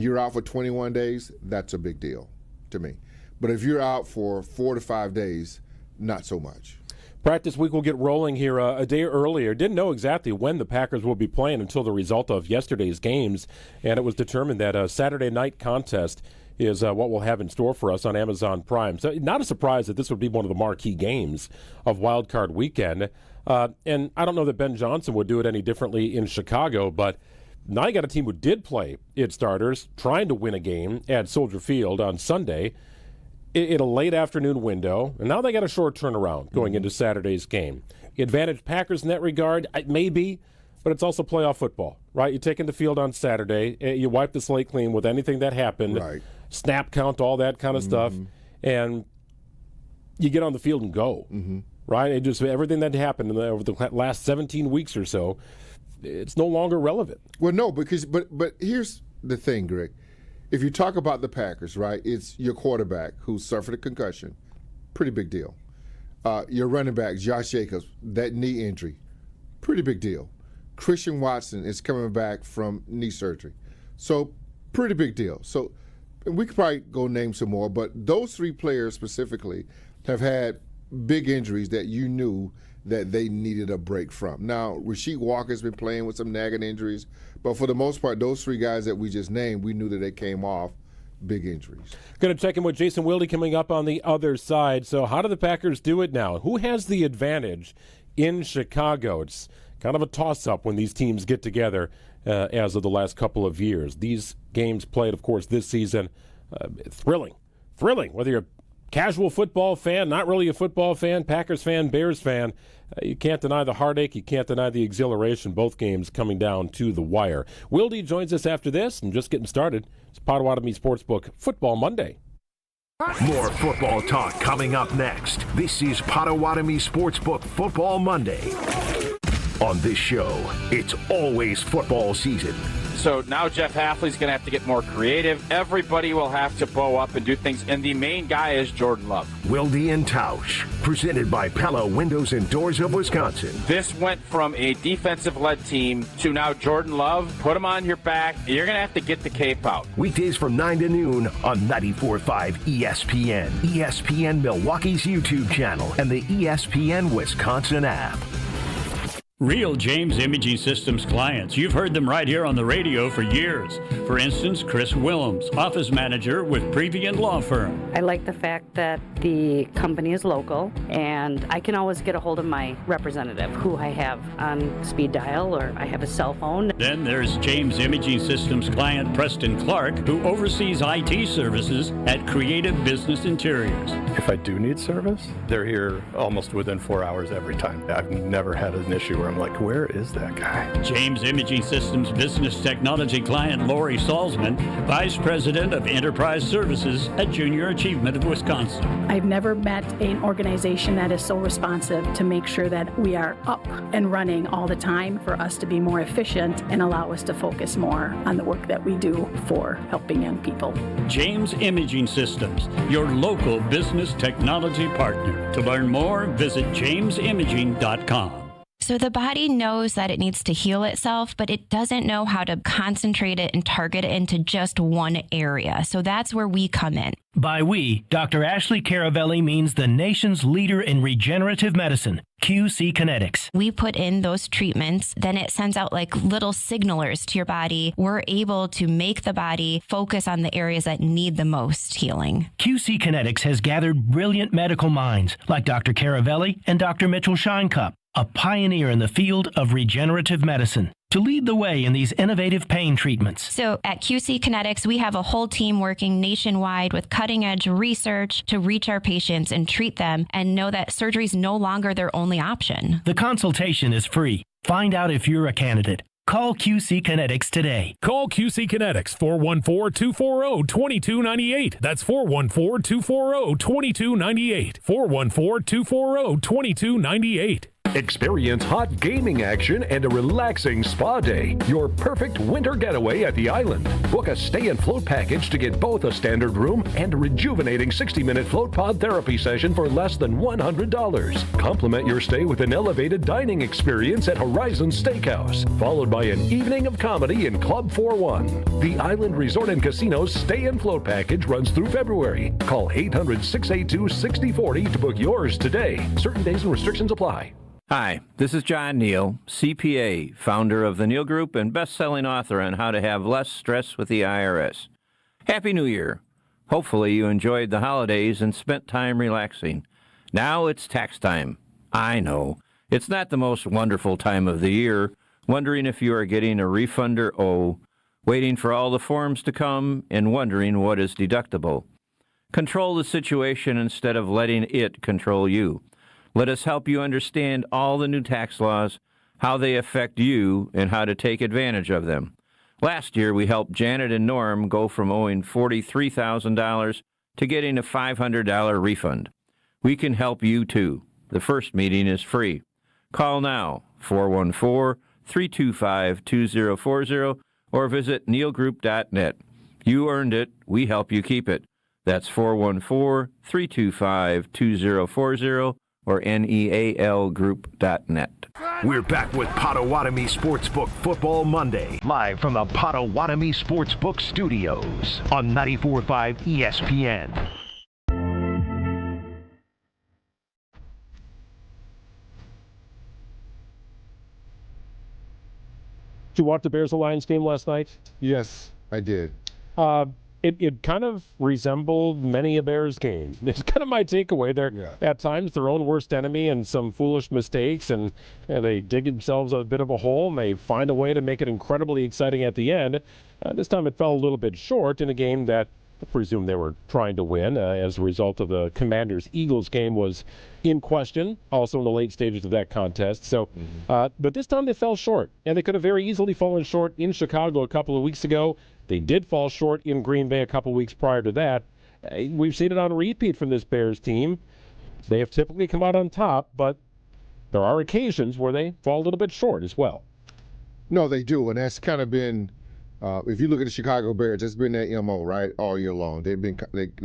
You're out for 21 days, that's a big deal to me. But if you're out for 4 to 5 days, not so much. Practice week will get rolling here a day earlier. Didn't know exactly when the Packers will be playing until the result of yesterday's games, and it was determined that a Saturday night contest is what we'll have in store for us on Amazon Prime. So not a surprise that this would be one of the marquee games of Wild Card Weekend. And I don't know that Ben Johnson would do it any differently in Chicago, but now you got a team who did play its starters, trying to win a game at Soldier Field on Sunday in a late afternoon window, and now they got a short turnaround going into Saturday's game. Advantage Packers in that regard, maybe, but it's also playoff football, right? You take in the field on Saturday, you wipe the slate clean with anything that happened, right. Snap count, all that kind of stuff, and you get on the field and go, right? It just everything that happened over the last 17 weeks or so, it's no longer relevant. Well, no, because but here's the thing, Greg. If you talk about the Packers, right, it's your quarterback who suffered a concussion. Pretty big deal. Your running back, Josh Jacobs, that knee injury. Pretty big deal. Christian Watson is coming back from knee surgery. So, pretty big deal. So, we could probably go name some more, but those three players specifically have had big injuries that you knew that they needed a break from. Now, Rasheed Walker's been playing with some nagging injuries, but for the most part, those three guys that we just named, we knew that they came off big injuries. Going to check in with Jason Wilde coming up on the other side. So how do the Packers do it now? Who has the advantage in Chicago? It's kind of a toss-up when these teams get together as of the last couple of years. These games played, of course, this season, thrilling, whether you're casual football fan, not really a football fan, Packers fan, Bears fan, you can't deny the heartache, you can't deny the exhilaration, both games coming down to the wire. Wilde joins us after this, and just getting started, it's Potawatomi Sportsbook Football Monday. More football talk coming up next. This is Potawatomi Sportsbook Football Monday. On this show, it's always football season. So now Jeff Hafley's going to have to get more creative. Everybody will have to bow up and do things. And the main guy is Jordan Love. Wilde and Tausch, presented by Pella Windows and Doors of Wisconsin. This went from a defensive-led team to now Jordan Love. Put him on your back. You're going to have to get the cape out. Weekdays from 9 to noon on 94.5 ESPN, ESPN Milwaukee's YouTube channel, and the ESPN Wisconsin app. Real James Imaging Systems clients. You've heard them right here on the radio for years. For instance, Chris Willems, office manager with Previent Law Firm. I like the fact that the company is local, and I can always get a hold of my representative, who I have on speed dial, or I have a cell phone. Then there's James Imaging Systems client Preston Clark, who oversees IT services at Creative Business Interiors. If I do need service, they're here almost within 4 hours every time. I've never had an issue where I'm like, where is that guy? James Imaging Systems business technology client Lori Salzman, Vice President of Enterprise Services at Junior Achievement of Wisconsin. I've never met an organization that is so responsive to make sure that we are up and running all the time, for us to be more efficient and allow us to focus more on the work that we do for helping young people. James Imaging Systems, your local business technology partner. To learn more, visit jamesimaging.com. So the body knows that it needs to heal itself, but it doesn't know how to concentrate it and target it into just one area. So that's where we come in. By we, Dr. Ashley Caravelli means the nation's leader in regenerative medicine, QC Kinetics. We put in those treatments, then it sends out like little signalers to your body. We're able to make the body focus on the areas that need the most healing. QC Kinetics has gathered brilliant medical minds like Dr. Caravelli and Dr. Mitchell Scheinkup, a pioneer in the field of regenerative medicine, to lead the way in these innovative pain treatments. So at QC Kinetics, we have a whole team working nationwide with cutting-edge research to reach our patients and treat them, and know that surgery is no longer their only option. The consultation is free. Find out if you're a candidate. Call QC Kinetics today. Call QC Kinetics, 414-240-2298. That's 414-240-2298. 414-240-2298. Experience hot gaming action and a relaxing spa day. Your perfect winter getaway at the island. Book a stay and float package to get both a standard room and a rejuvenating 60-minute float pod therapy session for less than $100. Complement your stay with an elevated dining experience at Horizon Steakhouse, followed by an evening of comedy in Club 4-1. The Island Resort and Casino's stay and float package runs through February. Call 800-682-6040 to book yours today. Certain days and restrictions apply. Hi, this is John Neal, CPA, founder of the Neal Group and best-selling author on how to have less stress with the IRS. Happy New Year. Hopefully you enjoyed the holidays and spent time relaxing. Now it's tax time. I know. It's not the most wonderful time of the year, wondering if you are getting a refund or owe, waiting for all the forms to come, and wondering what is deductible. Control the situation instead of letting it control you. Let us help you understand all the new tax laws, how they affect you, and how to take advantage of them. Last year, we helped Janet and Norm go from owing $43,000 to getting a $500 refund. We can help you, too. The first meeting is free. Call now, 414-325-2040, or visit nealgroup.net. You earned it. We help you keep it. That's 414-325-2040. or nealgroup.net. We're back with Potawatomi Sportsbook Football Monday, live from the Potawatomi Sportsbook Studios on 94.5 ESPN. Did you watch the Bears-Lions game last night? Yes, I did. It kind of resembled many a Bears game. It's kind of my takeaway. They're at times their own worst enemy and some foolish mistakes, and they dig themselves a bit of a hole, and they find a way to make it incredibly exciting at the end. This time it fell a little bit short in a game that I presume they were trying to win as a result of the Commanders-Eagles game was in question, also in the late stages of that contest. So, but this time they fell short, and they could have very easily fallen short in Chicago a couple of weeks ago. They did fall short in Green Bay a couple weeks prior to that. We've seen it on repeat from this Bears team. They have typically come out on top, but there are occasions where they fall a little bit short as well. No, they do, and that's kind of been, if you look at the Chicago Bears, it's been their MO, right, all year long. They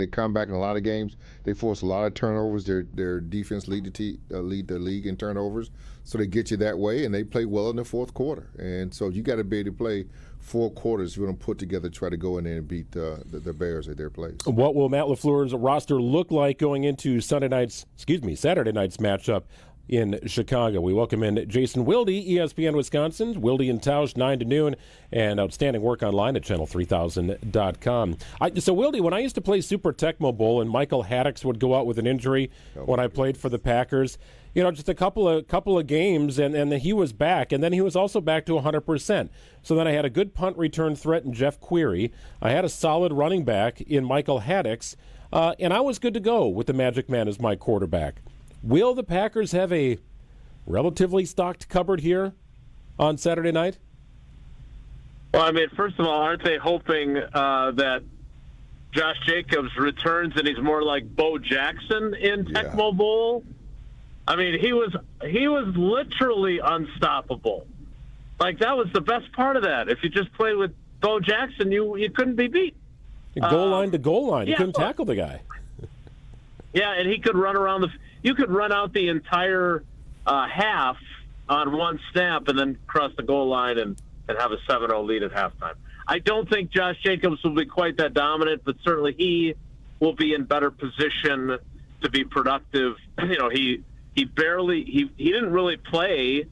come back in a lot of games. They force a lot of turnovers. Their defense lead the league in turnovers, so they get you that way, and they play well in the fourth quarter. And so you got to be able to play 4 quarters if you're going to put together, try to go in there and beat the Bears at their place. What will Matt LaFleur's roster look like going into Saturday night's matchup in Chicago? We welcome in Jason Wilde, ESPN Wisconsin. Wilde and Tausch, 9 to noon, and outstanding work online at channel3000.com. So, Wilde, when I used to play Super Tecmo Bowl and Michael Haddix would go out with an injury when I played for the Packers, just a couple of games, and then he was back, and then he was also back to 100%. So then I had a good punt return threat in Jeff Query. I had a solid running back in Michael Haddix, and I was good to go with the Magic Man as my quarterback. Will the Packers have a relatively stocked cupboard here on Saturday night? Well, I mean, first of all, aren't they hoping that Josh Jacobs returns and he's more like Bo Jackson in Tecmo Bowl? I mean, he was literally unstoppable. Like, that was the best part of that. If you just played with Bo Jackson, you couldn't be beat. Goal line to goal line. You couldn't tackle the guy. Yeah, and he could run around you could run out the entire half on one snap and then cross the goal line and have a 7-0 lead at halftime. I don't think Josh Jacobs will be quite that dominant, but certainly he will be in better position to be productive. He didn't really play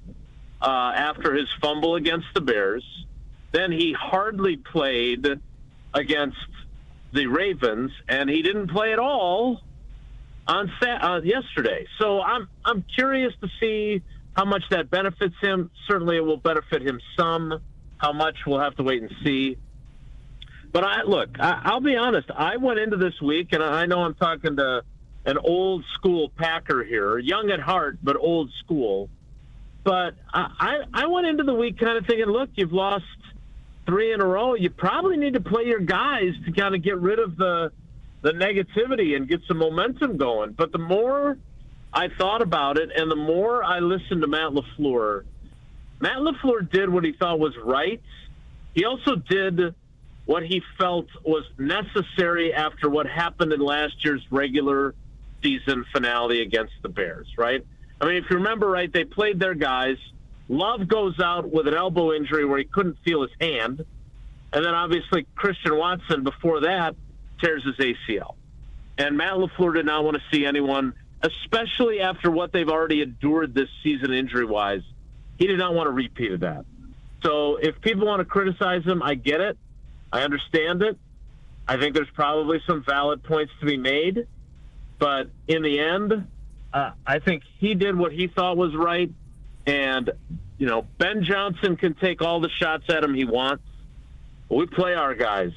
after his fumble against the Bears. Then he hardly played against the Ravens, and he didn't play at all on yesterday. So I'm curious to see how much that benefits him. Certainly it will benefit him some. How much, we'll have to wait and see. But I'll be honest. I went into this week, and I know I'm talking to an old school Packer here, young at heart, but old school. But I went into the week kind of thinking, look, you've lost 3 in a row. You probably need to play your guys to kind of get rid of the negativity and get some momentum going. But the more I thought about it, and the more I listened to Matt LaFleur did what he thought was right. He also did what he felt was necessary after what happened in last year's regular season finale against the Bears, right? I mean, if you remember right, they played their guys. Love goes out with an elbow injury where he couldn't feel his hand. And then obviously Christian Watson before that tears his ACL. And Matt LaFleur did not want to see anyone, especially after what they've already endured this season injury-wise. He did not want to repeat of that. So if people want to criticize him, I get it. I understand it. I think there's probably some valid points to be made. But in the end, I think he did what he thought was right. And, you know, Ben Johnson can take all the shots at him he wants. We play our guys.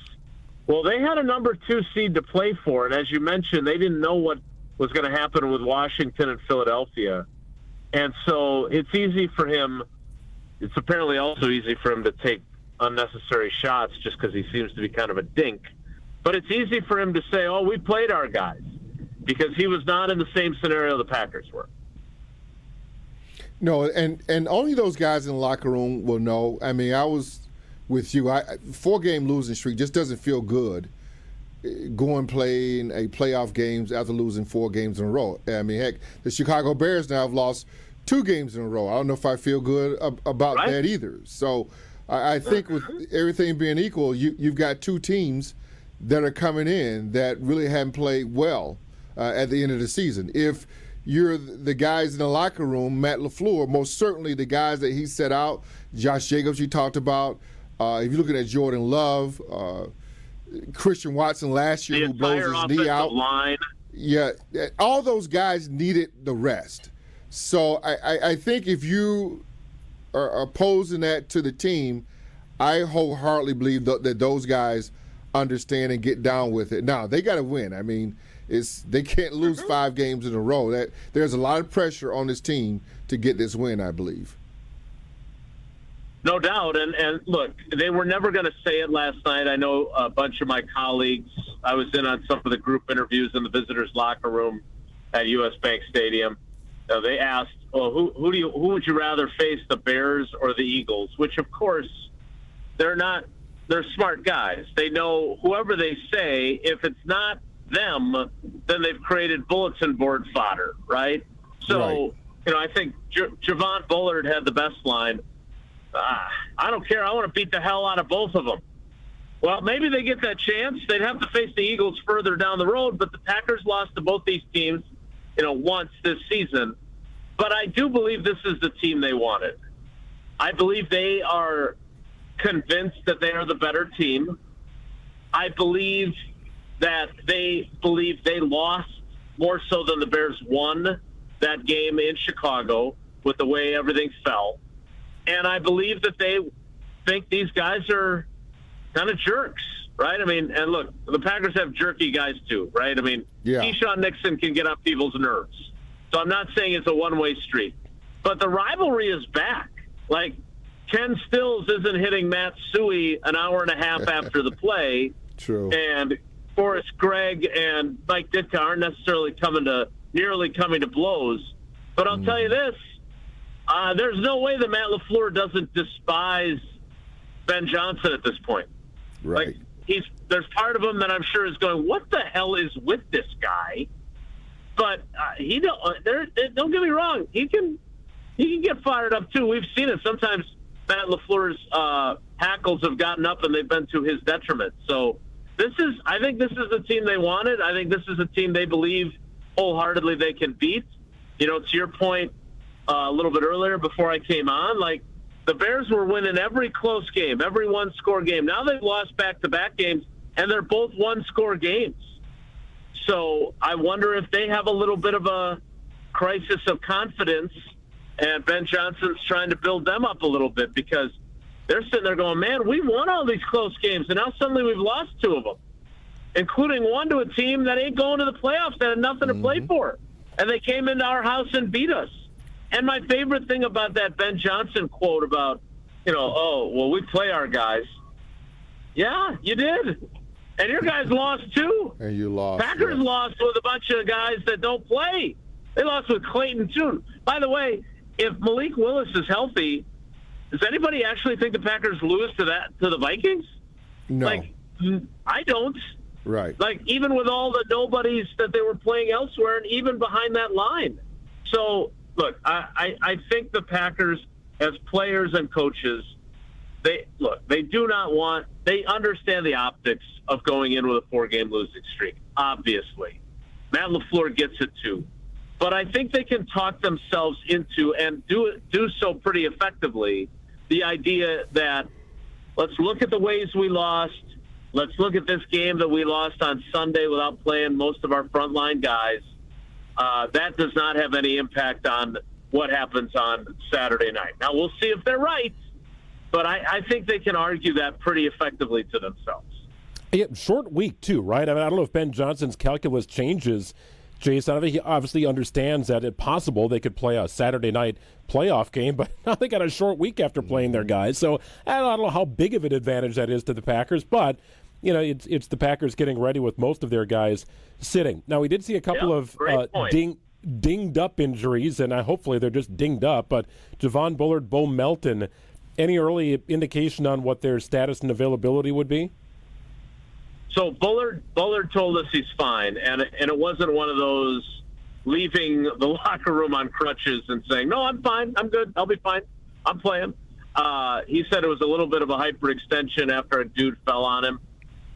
Well, they had a number 2 seed to play for. And as you mentioned, they didn't know what was going to happen with Washington and Philadelphia. And so it's easy for him. It's apparently also easy for him to take unnecessary shots just because he seems to be kind of a dink. But it's easy for him to say, oh, we played our guys, because he was not in the same scenario the Packers were. No, and only those guys in the locker room will know. I mean, I was with you. 4-game losing streak just doesn't feel good. Going playing a playoff games after losing 4 games in a row. I mean, heck, the Chicago Bears now have lost 2 games in a row. I don't know if I feel good about that either. So I think with everything being equal, you've got 2 teams that are coming in that really haven't played well at the end of the season. If you're the guys in the locker room, Matt LaFleur, most certainly the guys that he set out, Josh Jacobs you talked about, if you're looking at Jordan Love, Christian Watson last year who blows his knee out. Line. Yeah, all those guys needed the rest. So I think if you are opposing that to the team, I wholeheartedly believe that those guys understand and get down with it. Now, they got to win. I mean, they can't lose 5 games in a row. There's a lot of pressure on this team to get this win, I believe. No doubt. And look, they were never going to say it last night. I know a bunch of my colleagues, I was in on some of the group interviews in the visitors' locker room at U.S. Bank Stadium. They asked, well, who would you rather face, the Bears or the Eagles? Which, of course, they're smart guys. They know whoever they say, if it's not them, then they've created bulletin board fodder, right? So, You know, I think Javon Bullard had the best line. I don't care. I want to beat the hell out of both of them. Well, maybe they get that chance. They'd have to face the Eagles further down the road, but the Packers lost to both these teams, once this season. But I do believe this is the team they wanted. I believe they are convinced that they are the better team. I believe that they lost more so than the Bears won that game in Chicago with the way everything fell. And I believe that they think these guys are kind of jerks, right? I mean, and look, the Packers have jerky guys too, right? I mean, Keyshawn Nixon can get on people's nerves. So I'm not saying it's a one-way street. But the rivalry is back. Like, Ken Stills isn't hitting Matt Suhey an hour and a half after the play. True. And Forrest Gregg and Mike Ditka aren't necessarily nearly coming to blows. But I'll tell you this. There's no way that Matt LaFleur doesn't despise Ben Johnson at this point. Right. Like, there's part of him that I'm sure is going, what the hell is with this guy? But don't get me wrong. He can get fired up too. We've seen it. Sometimes Matt LaFleur's hackles have gotten up and they've been to his detriment. So I think this is the team they wanted. I think this is a team they believe wholeheartedly they can beat. To your point, a little bit earlier before I came on, like, the Bears were winning every close game, every one-score game. Now they've lost back-to-back games, and they're both one-score games. So I wonder if they have a little bit of a crisis of confidence, and Ben Johnson's trying to build them up a little bit, because they're sitting there going, man, we won all these close games, and now suddenly we've lost 2 of them, including one to a team that ain't going to the playoffs, that had nothing to play for. And they came into our house and beat us. And my favorite thing about that Ben Johnson quote about, we play our guys. Yeah, you did. And your guys lost too. And you lost. Packers lost with a bunch of guys that don't play. They lost with Clayton Tune. By the way, if Malik Willis is healthy, does anybody actually think the Packers lose to the Vikings? No. Like, I don't. Right. Like, even with all the nobodies that they were playing elsewhere and even behind that line. So, look, I think the Packers, as players and coaches, they understand the optics of going in with a 4-game losing streak, obviously. Matt LaFleur gets it too. But I think they can talk themselves into, and do so pretty effectively, the idea that let's look at the ways we lost. Let's look at this game that we lost on Sunday without playing most of our frontline guys. That does not have any impact on what happens on Saturday night. Now, we'll see if they're right, but I think they can argue that pretty effectively to themselves. Yeah, short week, too, right? I mean, I don't know if Ben Johnson's calculus changes, Jason. I think he obviously understands that it's possible they could play a Saturday night playoff game, but now they got a short week after playing their guys. So I don't know how big of an advantage that is to the Packers, but it's the Packers getting ready with most of their guys sitting. Now, we did see a couple of dinged up injuries, and hopefully they're just dinged up, but Javon Bullard, Bo Melton, any early indication on what their status and availability would be? So Bullard told us he's fine, and it wasn't one of those leaving the locker room on crutches and saying, no, I'm fine, I'm good, I'll be fine, I'm playing. He said it was a little bit of a hyperextension after a dude fell on him,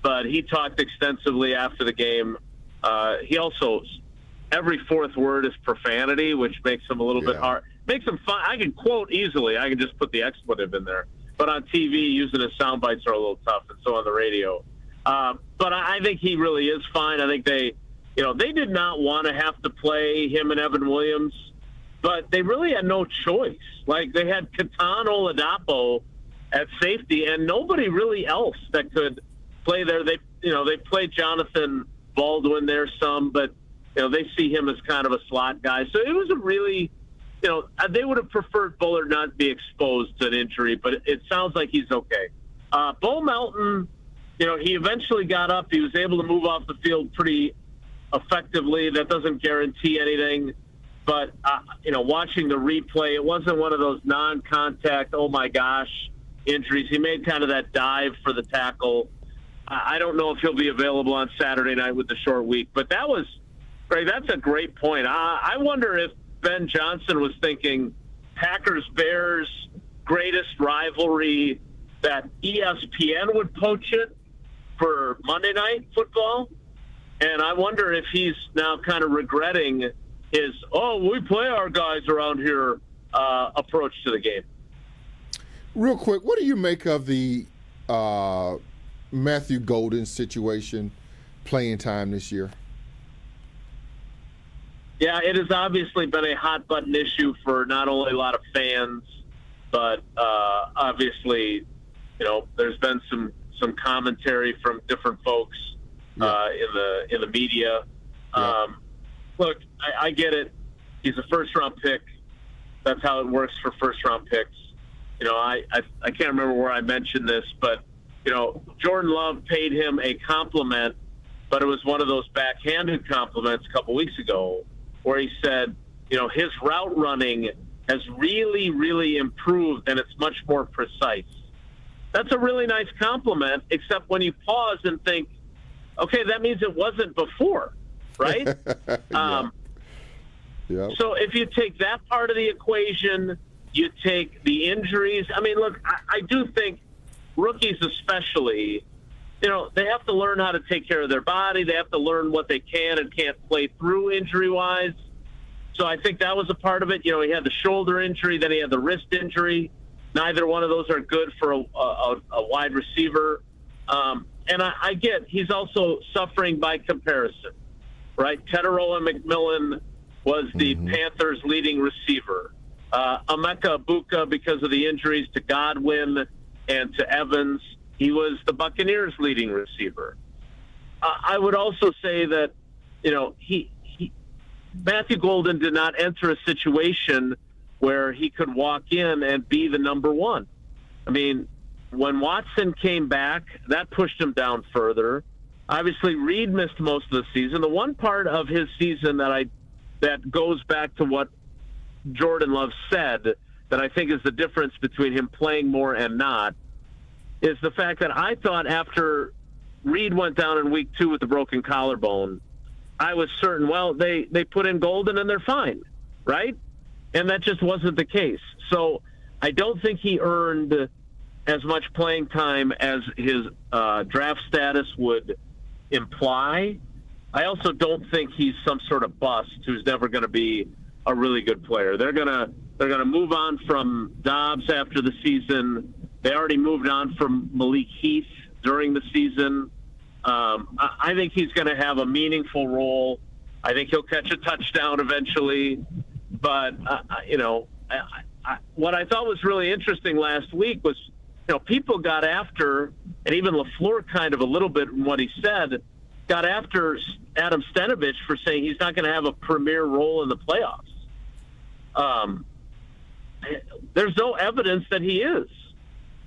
but he talked extensively after the game. He also, every fourth word is profanity, which makes him a little bit hard. Makes him fun. I can quote easily. I can just put the expletive in there. But on TV, using his sound bites are a little tough, and so on the radio. But I think he really is fine. I think they did not want to have to play him and Evan Williams, but they really had no choice. Like, they had Katan Oladapo at safety, and nobody really else that could play there. They played Jonathan Baldwin there some, but they see him as kind of a slot guy. So it was a really, they would have preferred Bullard not be exposed to an injury, but it sounds like he's okay. Bo Melton, he eventually got up. He was able to move off the field pretty effectively. That doesn't guarantee anything. But, watching the replay, it wasn't one of those non-contact, oh, my gosh, injuries. He made kind of that dive for the tackle. I don't know if he'll be available on Saturday night with the short week. But that's a great point. I wonder if Ben Johnson was thinking Packers-Bears greatest rivalry, that ESPN would poach it for Monday Night Football. And I wonder if he's now kind of regretting his, we play our guys around here approach to the game. Real quick, what do you make of the Matthew Golden situation, playing time this year? Yeah, it has obviously been a hot-button issue for not only a lot of fans, but obviously, there's been some commentary from different folks in the media. Look, I get it. He's a first-round pick. That's how it works for first-round picks. I can't remember where I mentioned this, but Jordan Love paid him a compliment, but it was one of those backhanded compliments a couple weeks ago, where he said, his route running has really, really improved, and it's much more precise. That's a really nice compliment, except when you pause and think, okay, that means it wasn't before, right? So if you take that part of the equation, you take the injuries. I mean, look, I do think rookies especially, they have to learn how to take care of their body. They have to learn what they can and can't play through injury-wise. So I think that was a part of it. He had the shoulder injury, then he had the wrist injury. Neither one of those are good for a wide receiver. And I get he's also suffering by comparison, right? Teteroa McMillan was the Panthers' leading receiver. Emeka Egbuka, because of the injuries to Godwin and to Evans, he was the Buccaneers' leading receiver. I would also say that, Matthew Golden did not enter a situation where he could walk in and be the number one. I mean, when Watson came back, that pushed him down further. Obviously, Reed missed most of the season. The one part of his season that I that goes back to what Jordan Love said, that I think is the difference between him playing more and not, is the fact that I thought after Reed went down in week 2 with the broken collarbone, I was certain, well, they put in Golden and they're fine, right? And that just wasn't the case. So I don't think he earned as much playing time as his draft status would imply. I also don't think he's some sort of bust who's never going to be a really good player. They're gonna move on from Dobbs after the season. They already moved on from Malik Heath during the season. I think he's going to have a meaningful role. I think he'll catch a touchdown eventually. But what I thought was really interesting last week was, people got after, and even LaFleur kind of a little bit in what he said, got after Adam Stenavich for saying he's not going to have a premier role in the playoffs. There's no evidence that he is.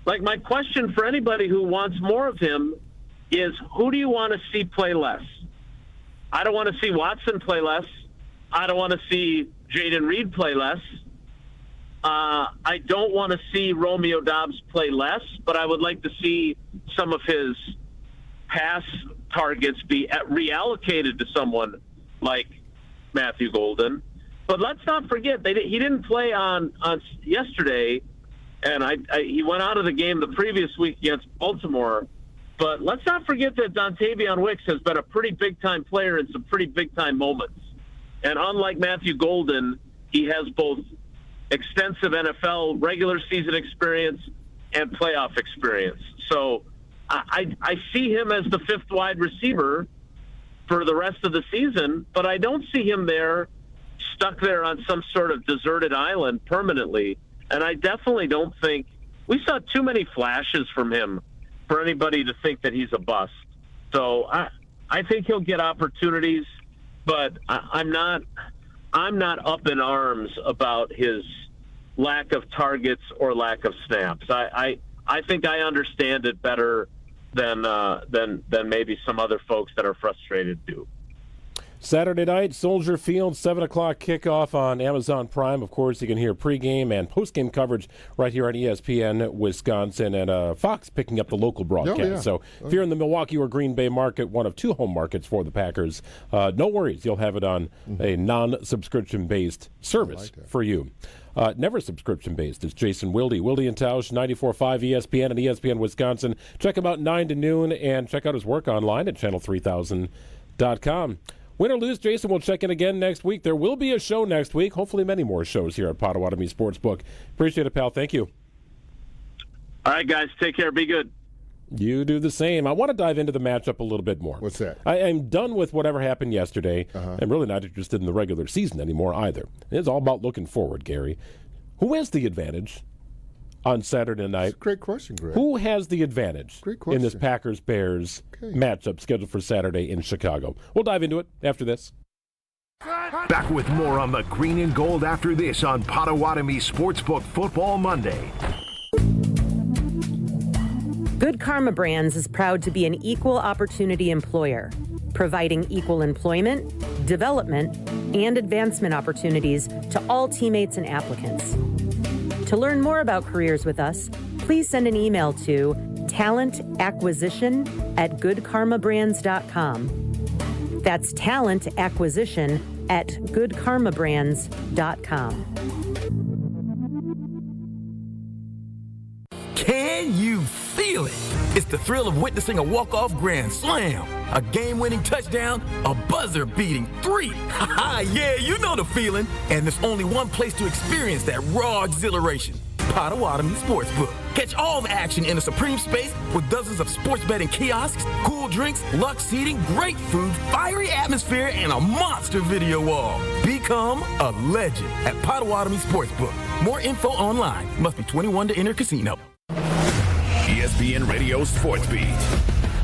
Like, my question for anybody who wants more of him is, who do you want to see play less? I don't want to see Watson play less. I don't want to see Jaden Reed play less. I don't want to see Romeo Dobbs play less, but I would like to see some of his pass targets be reallocated to someone like Matthew Golden. But let's not forget, he didn't play on yesterday, and he went out of the game the previous week against Baltimore. But let's not forget that Dontavion Wicks has been a pretty big-time player in some pretty big-time moments. And unlike Matthew Golden, he has both extensive NFL regular season experience and playoff experience. So I see him as the 5th wide receiver for the rest of the season, but I don't see him stuck there on some sort of deserted island permanently. And I definitely don't think we saw too many flashes from him for anybody to think that he's a bust. So I think he'll get opportunities, but I'm not up in arms about his lack of targets or lack of snaps. I think I understand it better than maybe some other folks that are frustrated do. Saturday night, Soldier Field, 7 o'clock kickoff on Amazon Prime. Of course, you can hear pregame and postgame coverage right here on ESPN Wisconsin, and Fox picking up the local broadcast. Oh, yeah. So if you're in the Milwaukee or Green Bay market, one of 2 home markets for the Packers, no worries. You'll have it on a non-subscription-based service for you. Never subscription-based is Jason Wilde and Tausch, 94.5 ESPN and ESPN Wisconsin. Check him out 9 to noon, and check out his work online at channel3000.com. Win or lose, Jason, we'll check in again next week. There will be a show next week, hopefully many more shows here at Potawatomi Sportsbook. Appreciate it, pal. Thank you. All right, guys. Take care. Be good. You do the same. I want to dive into the matchup a little bit more. What's that? I'm done with whatever happened yesterday. I'm really not interested in the regular season anymore either. It's all about looking forward, Gary. Who has the advantage on Saturday night? That's a great question, Greg. Who has the advantage in this Packers-Bears matchup scheduled for Saturday in Chicago? We'll dive into it after this. Back with more on the green and gold after this on Potawatomi Sportsbook Football Monday. Good Karma Brands is proud to be an equal opportunity employer, providing equal employment, development, and advancement opportunities to all teammates and applicants. To learn more about careers with us, please send an email to talentacquisition@goodkarmabrands.com. That's talentacquisition@goodkarmabrands.com. Can you feel it? It's the thrill of witnessing a walk-off grand slam, a game-winning touchdown, a buzzer-beating 3. Yeah, you know the feeling. And there's only one place to experience that raw exhilaration. Potawatomi Sportsbook. Catch all the action in a supreme space with dozens of sports betting kiosks, cool drinks, luxe seating, great food, fiery atmosphere, and a monster video wall. Become a legend at Potawatomi Sportsbook. More info online. Must be 21 to enter casino. ESPN Radio Sports Beat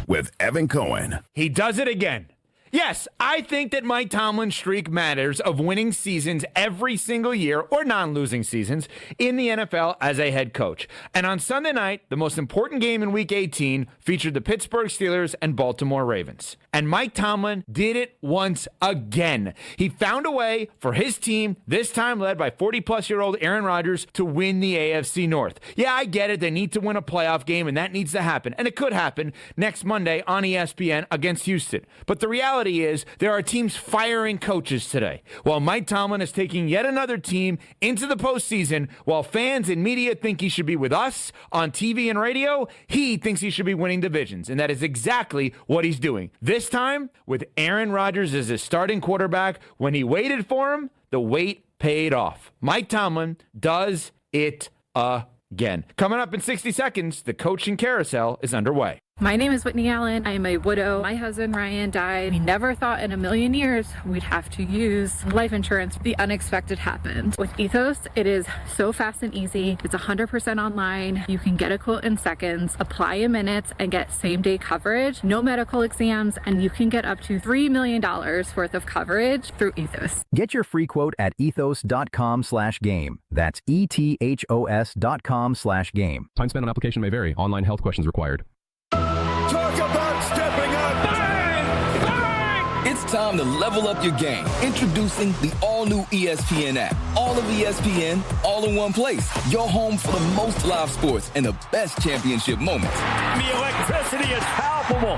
with Evan Cohen. He does it again. Yes, I think that Mike Tomlin's streak matters of winning seasons every single year, or non-losing seasons, in the NFL as a head coach. And on Sunday night, the most important game in Week 18 featured the Pittsburgh Steelers and Baltimore Ravens. And Mike Tomlin did it once again. He found a way for his team, this time led by 40-plus-year-old Aaron Rodgers, to win the AFC North. Yeah, I get it. They need to win a playoff game, and that needs to happen. And it could happen next Monday on ESPN against Houston. But the reality is there are teams firing coaches today. While Mike Tomlin is taking yet another team into the postseason, while fans and media think he should be with us on TV and radio, he thinks he should be winning divisions. And that is exactly what he's doing. This time with Aaron Rodgers as his starting quarterback. When he waited for him, the wait paid off. Mike Tomlin does it again. Coming up in 60 seconds, the coaching carousel is underway. My name is Whitney Allen. I am a widow. My husband Ryan died. We never thought in a million years we'd have to use life insurance. The unexpected happened. With Ethos, it is so fast and easy. It's 100% online. You can get a quote in seconds, apply in minutes, and get same-day coverage. No medical exams, and you can get up to $3 million worth of coverage through Ethos. Get your free quote at ethos.com/game. That's ETHOS.com/game. Time spent on application may vary. Online health questions required. Talk about stepping up. Bang! Bang! It's time to level up your game. Introducing the all-new ESPN app. All of ESPN, all in one place. Your home for the most live sports and the best championship moments. The electricity is palpable.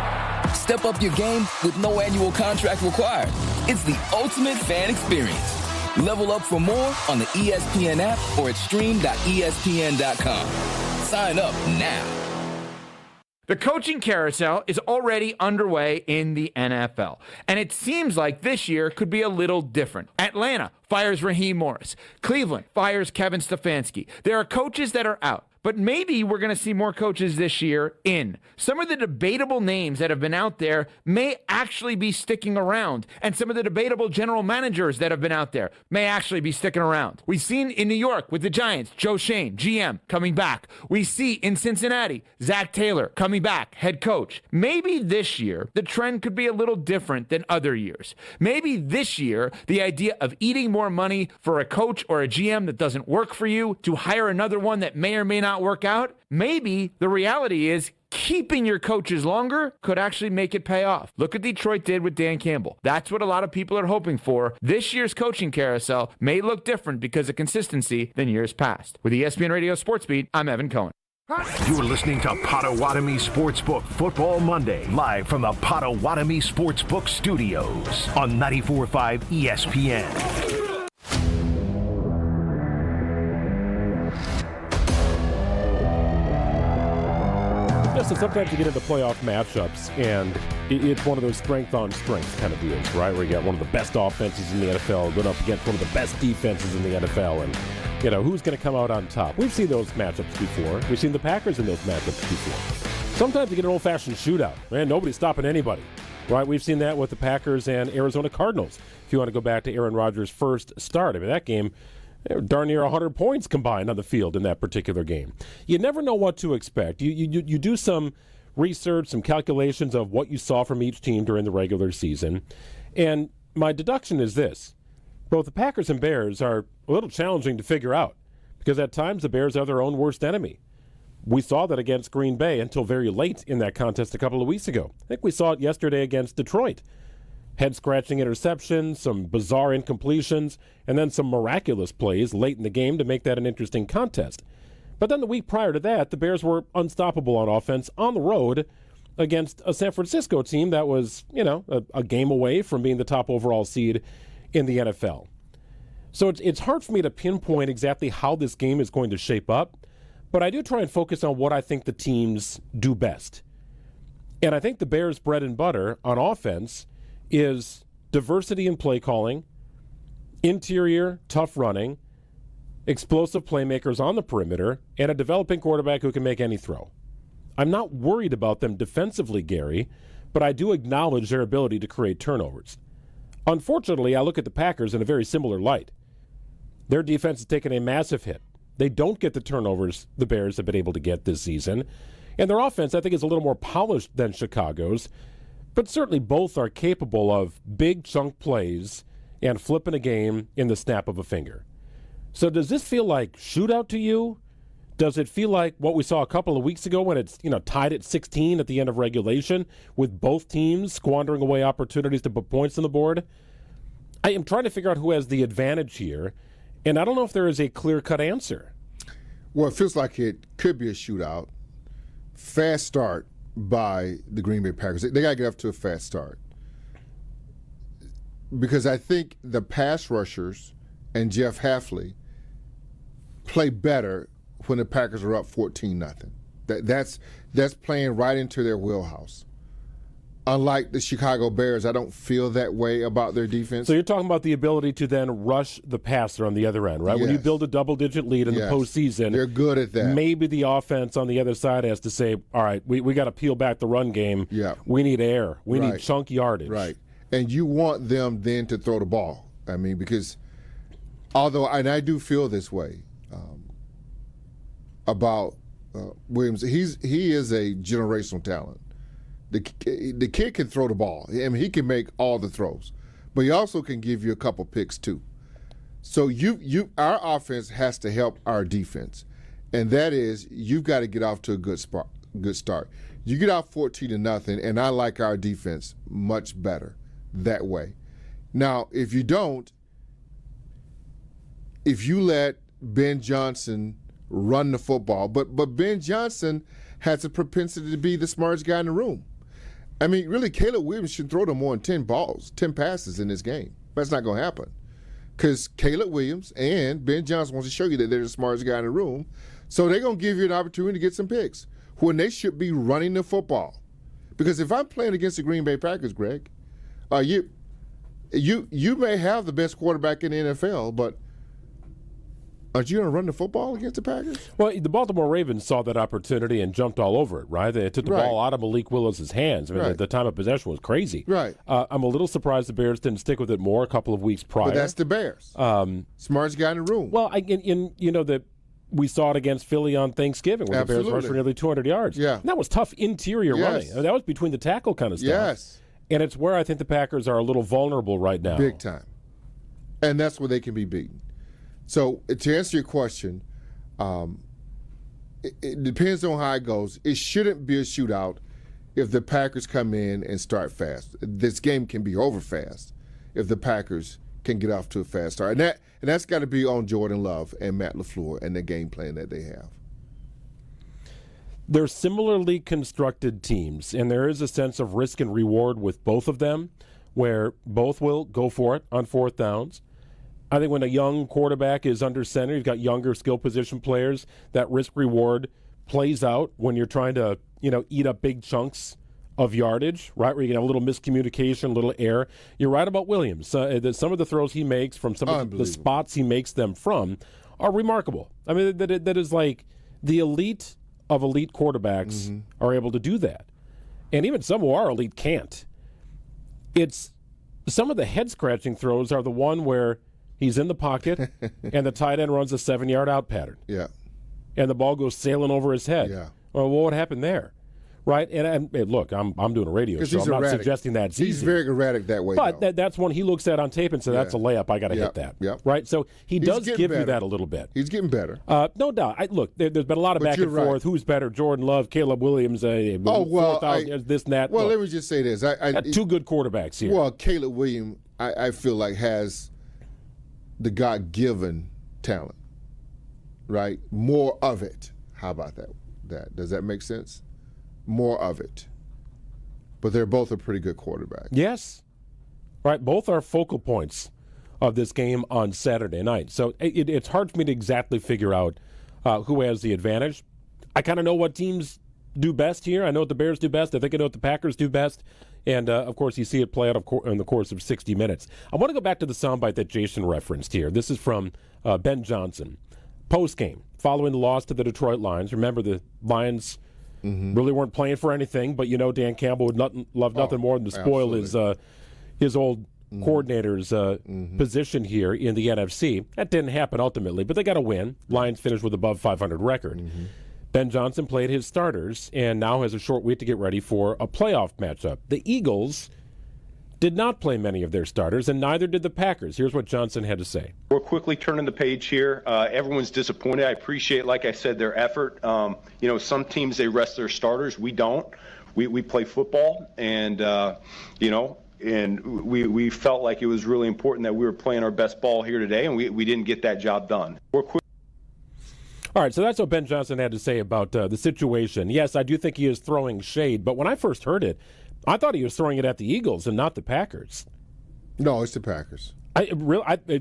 Step up your game with no annual contract required. It's the ultimate fan experience. Level up for more on the ESPN app or at stream.espn.com. Sign up now. The coaching carousel is already underway in the NFL, and it seems like this year could be a little different. Atlanta fires Raheem Morris. Cleveland fires Kevin Stefanski. There are coaches that are out, but maybe we're going to see more coaches this year in. Some of the debatable names that have been out there may actually be sticking around, and some of the debatable general managers that have been out there may actually be sticking around. We've seen in New York with the Giants, Joe Shane, GM, coming back. We see in Cincinnati, Zach Taylor coming back, head coach. Maybe this year, the trend could be a little different than other years. Maybe this year, the idea of eating more money for a coach or a GM that doesn't work for you to hire another one that may or may not work out, maybe the reality is keeping your coaches longer could actually make it pay off. Look what Detroit did with Dan Campbell. That's what a lot of people are hoping for. This year's coaching carousel may look different because of consistency than years past. With ESPN Radio Sports Beat, I'm Evan Cohen. You're listening to Potawatomi Sportsbook Football Monday, live from the Potawatomi Sportsbook Studios on 94.5 ESPN. So sometimes you get into playoff matchups, and it's one of those strength-on-strength kind of deals, right? Where you got one of the best offenses in the NFL going up against one of the best defenses in the NFL, and, you know, who's going to come out on top? We've seen those matchups before. We've seen the Packers in those matchups before. Sometimes you get an old-fashioned shootout. Man, nobody's stopping anybody, right? We've seen that with the Packers and Arizona Cardinals. If you want to go back to Aaron Rodgers' first start, I mean, that game, darn near 100 points combined on the field in that particular game. You never know what to expect. You do some research, some calculations of what you saw from each team during the regular season. And my deduction is this. Both the Packers and Bears are a little challenging to figure out because at times the Bears are their own worst enemy. We saw that against Green Bay until very late in that contest a couple of weeks ago. I think we saw it yesterday against Detroit. Head-scratching interceptions, some bizarre incompletions, and then some miraculous plays late in the game to make that an interesting contest. But then the week prior to that, the Bears were unstoppable on offense on the road against a San Francisco team that was, you know, a game away from being the top overall seed in the NFL. So it's hard for me to pinpoint exactly how this game is going to shape up, but I do try and focus on what I think the teams do best. And I think the Bears' bread and butter on offense is diversity in play calling, interior tough running, explosive playmakers on the perimeter, and a developing quarterback who can make any throw. I'm not worried about them defensively, Gary, but I do acknowledge their ability to create turnovers. Unfortunately, I look at the Packers in a very similar light. Their defense has taken a massive hit. They don't get the turnovers the Bears have been able to get this season, and their offense, I think, is a little more polished than Chicago's, But certainly both are capable of big chunk plays and flipping a game in the snap of a finger. So does this feel like shootout to you? Does it feel like what we saw a couple of weeks ago when it's tied at 16 at the end of regulation with both teams squandering away opportunities to put points on the board? I am trying to figure out who has the advantage here, and I don't know if there is a clear-cut answer. Well, it feels like it could be a shootout. Fast start by the Green Bay Packers. They got to get off to a fast start. Because I think the pass rushers and Jeff Hafley play better when the Packers are up 14-0. That's playing right into their wheelhouse. Unlike the Chicago Bears, I don't feel that way about their defense. So you're talking about the ability to then rush the passer on the other end, right? Yes. When you build a double-digit lead in the postseason, they're good at that. Maybe the offense on the other side has to say, all right, we got to peel back the run game. Yeah. We need air. We need chunk yardage. Right. And you want them then to throw the ball. I mean, because although, and I do feel this way about Williams, he is a generational talent. The kid can throw the ball. I mean, he can make all the throws, but he also can give you a couple picks too. So our offense has to help our defense, and that is you've got to get off to a good start. You get out 14-0, and I like our defense much better that way. Now, if you don't, if you let Ben Johnson run the football, but Ben Johnson has a propensity to be the smartest guy in the room. I mean, really, Caleb Williams should throw to more than 10 passes in this game. That's not going to happen because Caleb Williams and Ben Johnson wants to show you that they're the smartest guy in the room. So they're going to give you an opportunity to get some picks when they should be running the football. Because if I'm playing against the Green Bay Packers, Greg, you may have the best quarterback in the NFL, but aren't you going to run the football against the Packers? Well, the Baltimore Ravens saw that opportunity and jumped all over it, right? They took the ball out of Malik Willis' hands. I mean, the time of possession was crazy. Right. I'm a little surprised the Bears didn't stick with it more a couple of weeks prior. But that's the Bears. Smartest guy in the room. Well, that we saw it against Philly on Thanksgiving where the Bears rushed for nearly 200 yards. Yeah. And that was tough interior running. I mean, that was between the tackle kind of stuff. Yes. And it's where I think the Packers are a little vulnerable right now. Big time. And that's where they can be beaten. So to answer your question, it depends on how it goes. It shouldn't be a shootout if the Packers come in and start fast. This game can be over fast if the Packers can get off to a fast start. And that's got to be on Jordan Love and Matt LaFleur and the game plan that they have. They're similarly constructed teams, and there is a sense of risk and reward with both of them where both will go for it on fourth downs. I think when a young quarterback is under center, you've got younger skill position players, that risk-reward plays out when you're trying to, eat up big chunks of yardage, right, where you can have a little miscommunication, a little error. You're right about Williams. Some of the throws he makes from some of the spots he makes them from are remarkable. I mean, that is like the elite of elite quarterbacks are able to do that. And even some who are elite can't. It's some of the head-scratching throws are the one where he's in the pocket, and the tight end runs a 7-yard out pattern. Yeah. And the ball goes sailing over his head. Yeah. Well, what happened there? Right? And look, I'm doing a radio show. I'm not suggesting that's easy. He's very erratic that way. But that's one he looks at on tape and says, that's a layup. I got to hit that. Yep. Right? So he does give you that a little bit. He's getting better. No doubt. Look, there's been a lot of back and forth. Who's better, Jordan Love, Caleb Williams, this and that. Well, look, let me just say this. two good quarterbacks here. Well, Caleb Williams, I feel like has the God-given talent, right? More of it. How about that? Does that make sense? More of it. But they're both a pretty good quarterback. Yes. Right, both are focal points of this game on Saturday night. So it's hard for me to exactly figure out who has the advantage. I kind of know what teams do best here. I know what the Bears do best. I think I know what the Packers do best. And, of course, you see it play out in the course of 60 minutes. I want to go back to the soundbite that Jason referenced here. This is from Ben Johnson. Post-game, following the loss to the Detroit Lions. Remember, the Lions really weren't playing for anything, but, Dan Campbell would love nothing more than to spoil his old coordinator's position here in the NFC. That didn't happen ultimately, but they got a win. Lions finished with above 500 record. Ben Johnson played his starters and now has a short week to get ready for a playoff matchup. The Eagles did not play many of their starters, and neither did the Packers. Here's what Johnson had to say. We're quickly turning the page here. Everyone's disappointed. I appreciate, like I said, their effort. Some teams, they rest their starters. We don't. We play football, and, and we felt like it was really important that we were playing our best ball here today, and we didn't get that job done. We're quick. All right, so that's what Ben Johnson had to say about the situation. Yes, I do think he is throwing shade, but when I first heard it, I thought he was throwing it at the Eagles and not the Packers. No, it's the Packers.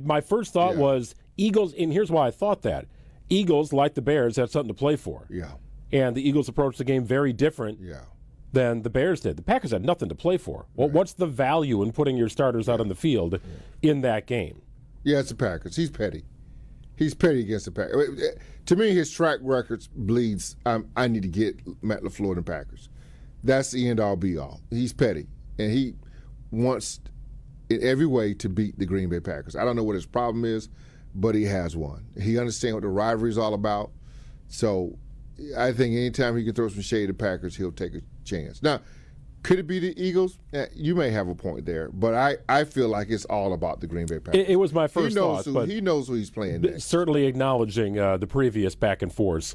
My first thought was Eagles, and here's why I thought that. Eagles, like the Bears, had something to play for. Yeah. And the Eagles approached the game very different than the Bears did. The Packers had nothing to play for. Well, what's the value in putting your starters out on the field in that game? Yeah, it's the Packers. He's petty. He's petty against the Packers. To me, his track record bleeds. I need to get Matt LaFleur and Packers. That's the end-all, be-all. He's petty, and he wants in every way to beat the Green Bay Packers. I don't know what his problem is, but he has one. He understands what the rivalry is all about. So I think anytime he can throw some shade at the Packers, he'll take a chance. Now, could it be the Eagles? You may have a point there, but I feel like it's all about the Green Bay Packers. It was my first thought. But he knows who he's playing next. Certainly acknowledging the previous back and forth,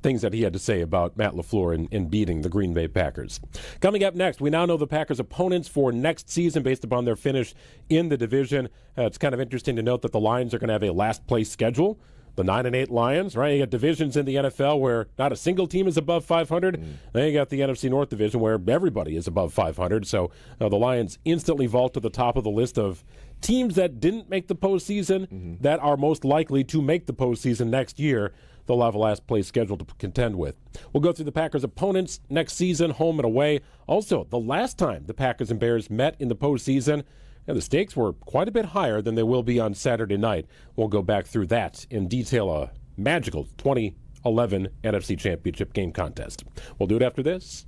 things that he had to say about Matt LaFleur in beating the Green Bay Packers. Coming up next, we now know the Packers' opponents for next season based upon their finish in the division. It's kind of interesting to note that the Lions are going to have a last-place schedule. The 9-8 Lions, right? You got divisions in the NFL where not a single team is above 500. Then you got the NFC North division where everybody is above 500. So the Lions instantly vault to the top of the list of teams that didn't make the postseason that are most likely to make the postseason next year. They'll have a last place schedule to contend with. We'll go through the Packers' opponents next season, home and away. Also, the last time the Packers and Bears met in the postseason, and the stakes were quite a bit higher than they will be on Saturday night. We'll go back through that in detail, a magical 2011 NFC Championship game contest. We'll do it after this.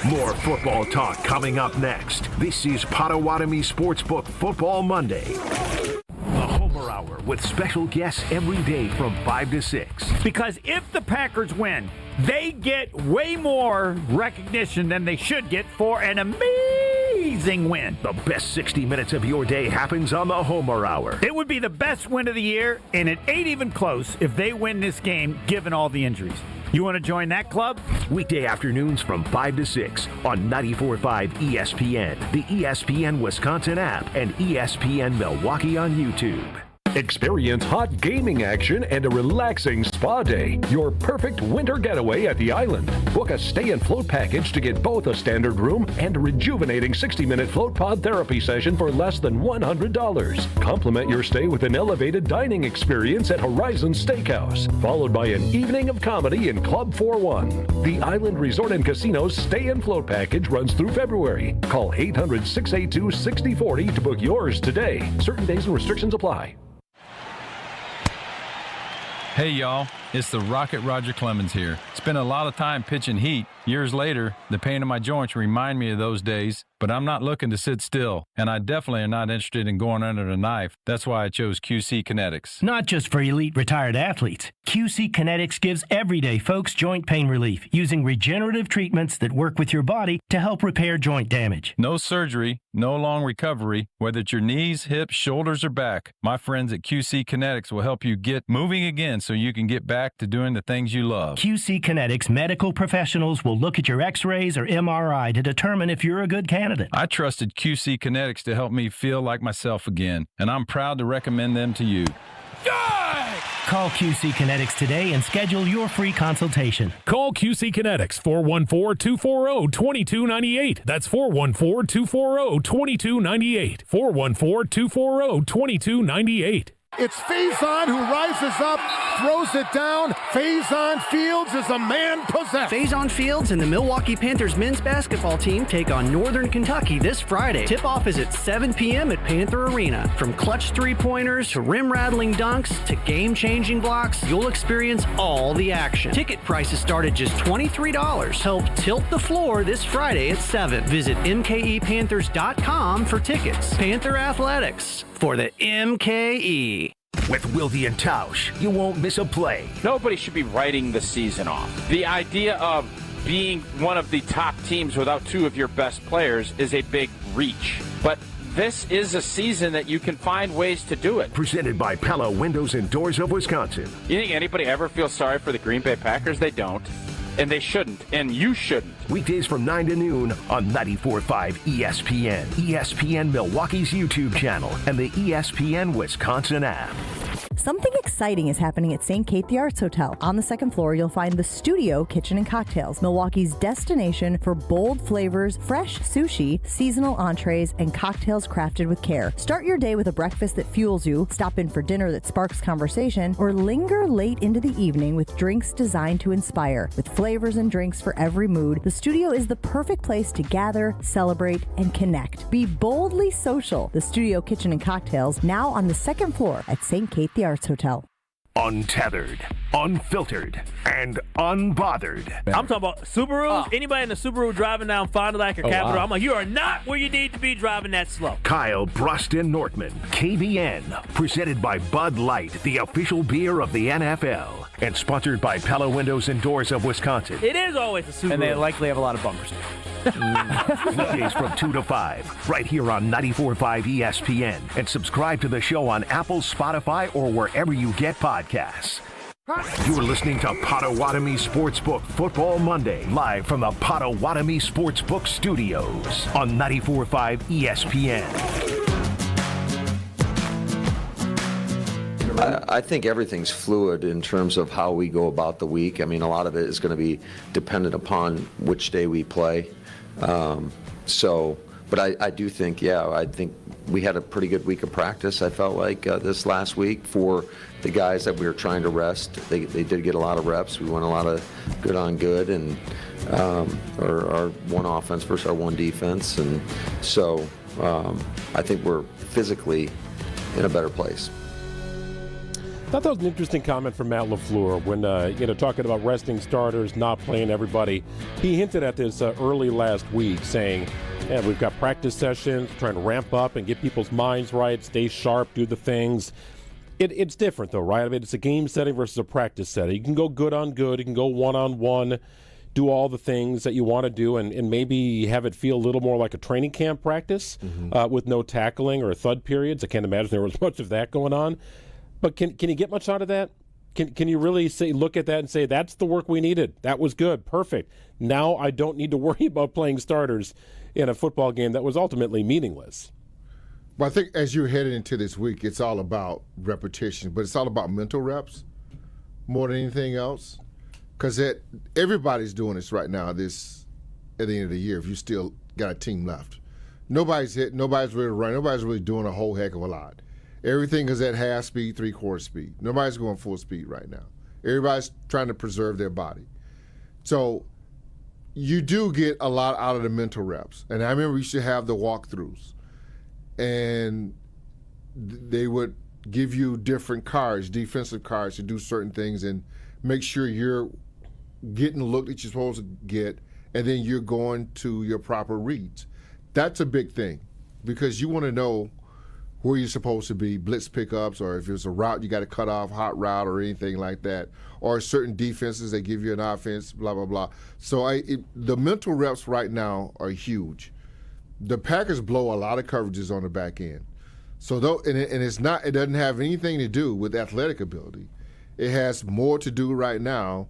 More football talk coming up next. This is Potawatomi Sportsbook Football Monday. The Homer Hour with special guests every day from 5 to 6. Because if the Packers win, they get way more recognition than they should get for an amazing win. The best 60 minutes of your day happens on the Homer Hour. It would be the best win of the year, and it ain't even close if they win this game, given all the injuries. You want to join that club? Weekday afternoons from 5 to 6 on 94.5 ESPN, the ESPN Wisconsin app, and ESPN Milwaukee on YouTube. Experience hot gaming action and a relaxing spa day. Your perfect winter getaway at the island. Book a stay and float package to get both a standard room and a rejuvenating 60-minute float pod therapy session for less than $100. Complement your stay with an elevated dining experience at Horizon Steakhouse, followed by an evening of comedy in Club 41. The Island Resort and Casino's stay and float package runs through February. Call 800-682-6040 to book yours today. Certain days and restrictions apply. Hey y'all, it's the Rocket Roger Clemens here. Spent a lot of time pitching heat. Years later, the pain in my joints remind me of those days, but I'm not looking to sit still, and I definitely am not interested in going under the knife. That's why I chose QC Kinetics. Not just for elite retired athletes. QC Kinetics gives everyday folks joint pain relief using regenerative treatments that work with your body to help repair joint damage. No surgery, no long recovery, whether it's your knees, hips, shoulders, or back. My friends at QC Kinetics will help you get moving again so you can get back to doing the things you love. QC Kinetics medical professionals will look at your x-rays or MRI to determine if you're a good candidate. I trusted QC Kinetics to help me feel like myself again, and I'm proud to recommend them to you. Call QC Kinetics today and schedule your free consultation. Call QC Kinetics, 414-240-2298. That's 414-240-2298. 414-240-2298. It's Faison who rises up, throws it down. Faison Fields is a man possessed. Faison Fields and the Milwaukee Panthers men's basketball team take on Northern Kentucky this Friday. Tip-off is at 7 p.m. at Panther Arena. From clutch three-pointers to rim-rattling dunks to game-changing blocks, you'll experience all the action. Ticket prices start at just $23. Help tilt the floor this Friday at 7. Visit mkepanthers.com for tickets. Panther Athletics for the MKE. With Wilde and Tausch, you won't miss a play. Nobody should be writing the season off. The idea of being one of the top teams without two of your best players is a big reach. But this is a season that you can find ways to do it. Presented by Pella Windows and Doors of Wisconsin. You think anybody ever feels sorry for the Green Bay Packers? They don't. And they shouldn't. And you shouldn't. Weekdays from 9 to noon on 94.5 ESPN. ESPN Milwaukee's YouTube channel and the ESPN Wisconsin app. Something exciting is happening at St. Kate the Arts Hotel. On the second floor, you'll find the Studio Kitchen and Cocktails, Milwaukee's destination for bold flavors, fresh sushi, seasonal entrees, and cocktails crafted with care. Start your day with a breakfast that fuels you, stop in for dinner that sparks conversation, or linger late into the evening with drinks designed to inspire. With flavors and drinks for every mood, the Studio is the perfect place to gather, celebrate, and connect. Be boldly social. The Studio Kitchen and Cocktails, now on the second floor at St. Kate the Arts Hotel. Untethered, unfiltered, and unbothered. I'm talking about Subarus. Anybody in the Subaru driving down Fond du Lac or Capitol, wow. I'm like, you are not where you need to be driving that slow. Kyle Broston Nortman, KBN, presented by Bud Light, the official beer of the NFL, and sponsored by Pella Windows and Doors of Wisconsin. It is always a Subaru. And they likely have a lot of bumper stickers. Weekdays from 2 to 5, right here on 94.5 ESPN. And subscribe to the show on Apple, Spotify, or wherever you get podcasts. You're listening to Potawatomi Sportsbook Football Monday, live from the Potawatomi Sportsbook Studios on 94.5 ESPN. I think everything's fluid in terms of how we go about the week. I mean, a lot of it is going to be dependent upon which day we play. But I do think, I think we had a pretty good week of practice, I felt like, this last week for the guys that we were trying to rest. They did get a lot of reps. We went a lot of good on good, and our one offense versus our one defense. And so I think we're physically in a better place. I thought that was an interesting comment from Matt LaFleur when, talking about resting starters, not playing everybody. He hinted at this early last week, saying, we've got practice sessions, trying to ramp up and get people's minds right, stay sharp, do the things. It's different, though, right? I mean, it's a game setting versus a practice setting. You can go good on good. You can go one-on-one, do all the things that you want to do, and maybe have it feel a little more like a training camp practice with no tackling or thud periods. I can't imagine there was much of that going on. But can you get much out of that? Can you really look at that and say, that's the work we needed? That was good. Perfect. Now I don't need to worry about playing starters in a football game that was ultimately meaningless. Well, I think as you're headed into this week, it's all about repetition, but it's all about mental reps more than anything else. Because everybody's doing this right now at the end of the year if you still got a team left. Nobody's ready to run. Nobody's really doing a whole heck of a lot. Everything is at half speed, three-quarter speed. Nobody's going full speed right now. Everybody's trying to preserve their body. So you do get a lot out of the mental reps. And I remember we used to have the walkthroughs. And they would give you different cards, defensive cards, to do certain things and make sure you're getting the look that you're supposed to get, and then you're going to your proper reads. That's a big thing because you want to know where you're supposed to be, blitz pickups, or if it's a route you got to cut off, hot route or anything like that, or certain defenses that give you an offense, blah, blah, blah. So the mental reps right now are huge. The Packers blow a lot of coverages on the back end. So it doesn't have anything to do with athletic ability. It has more to do right now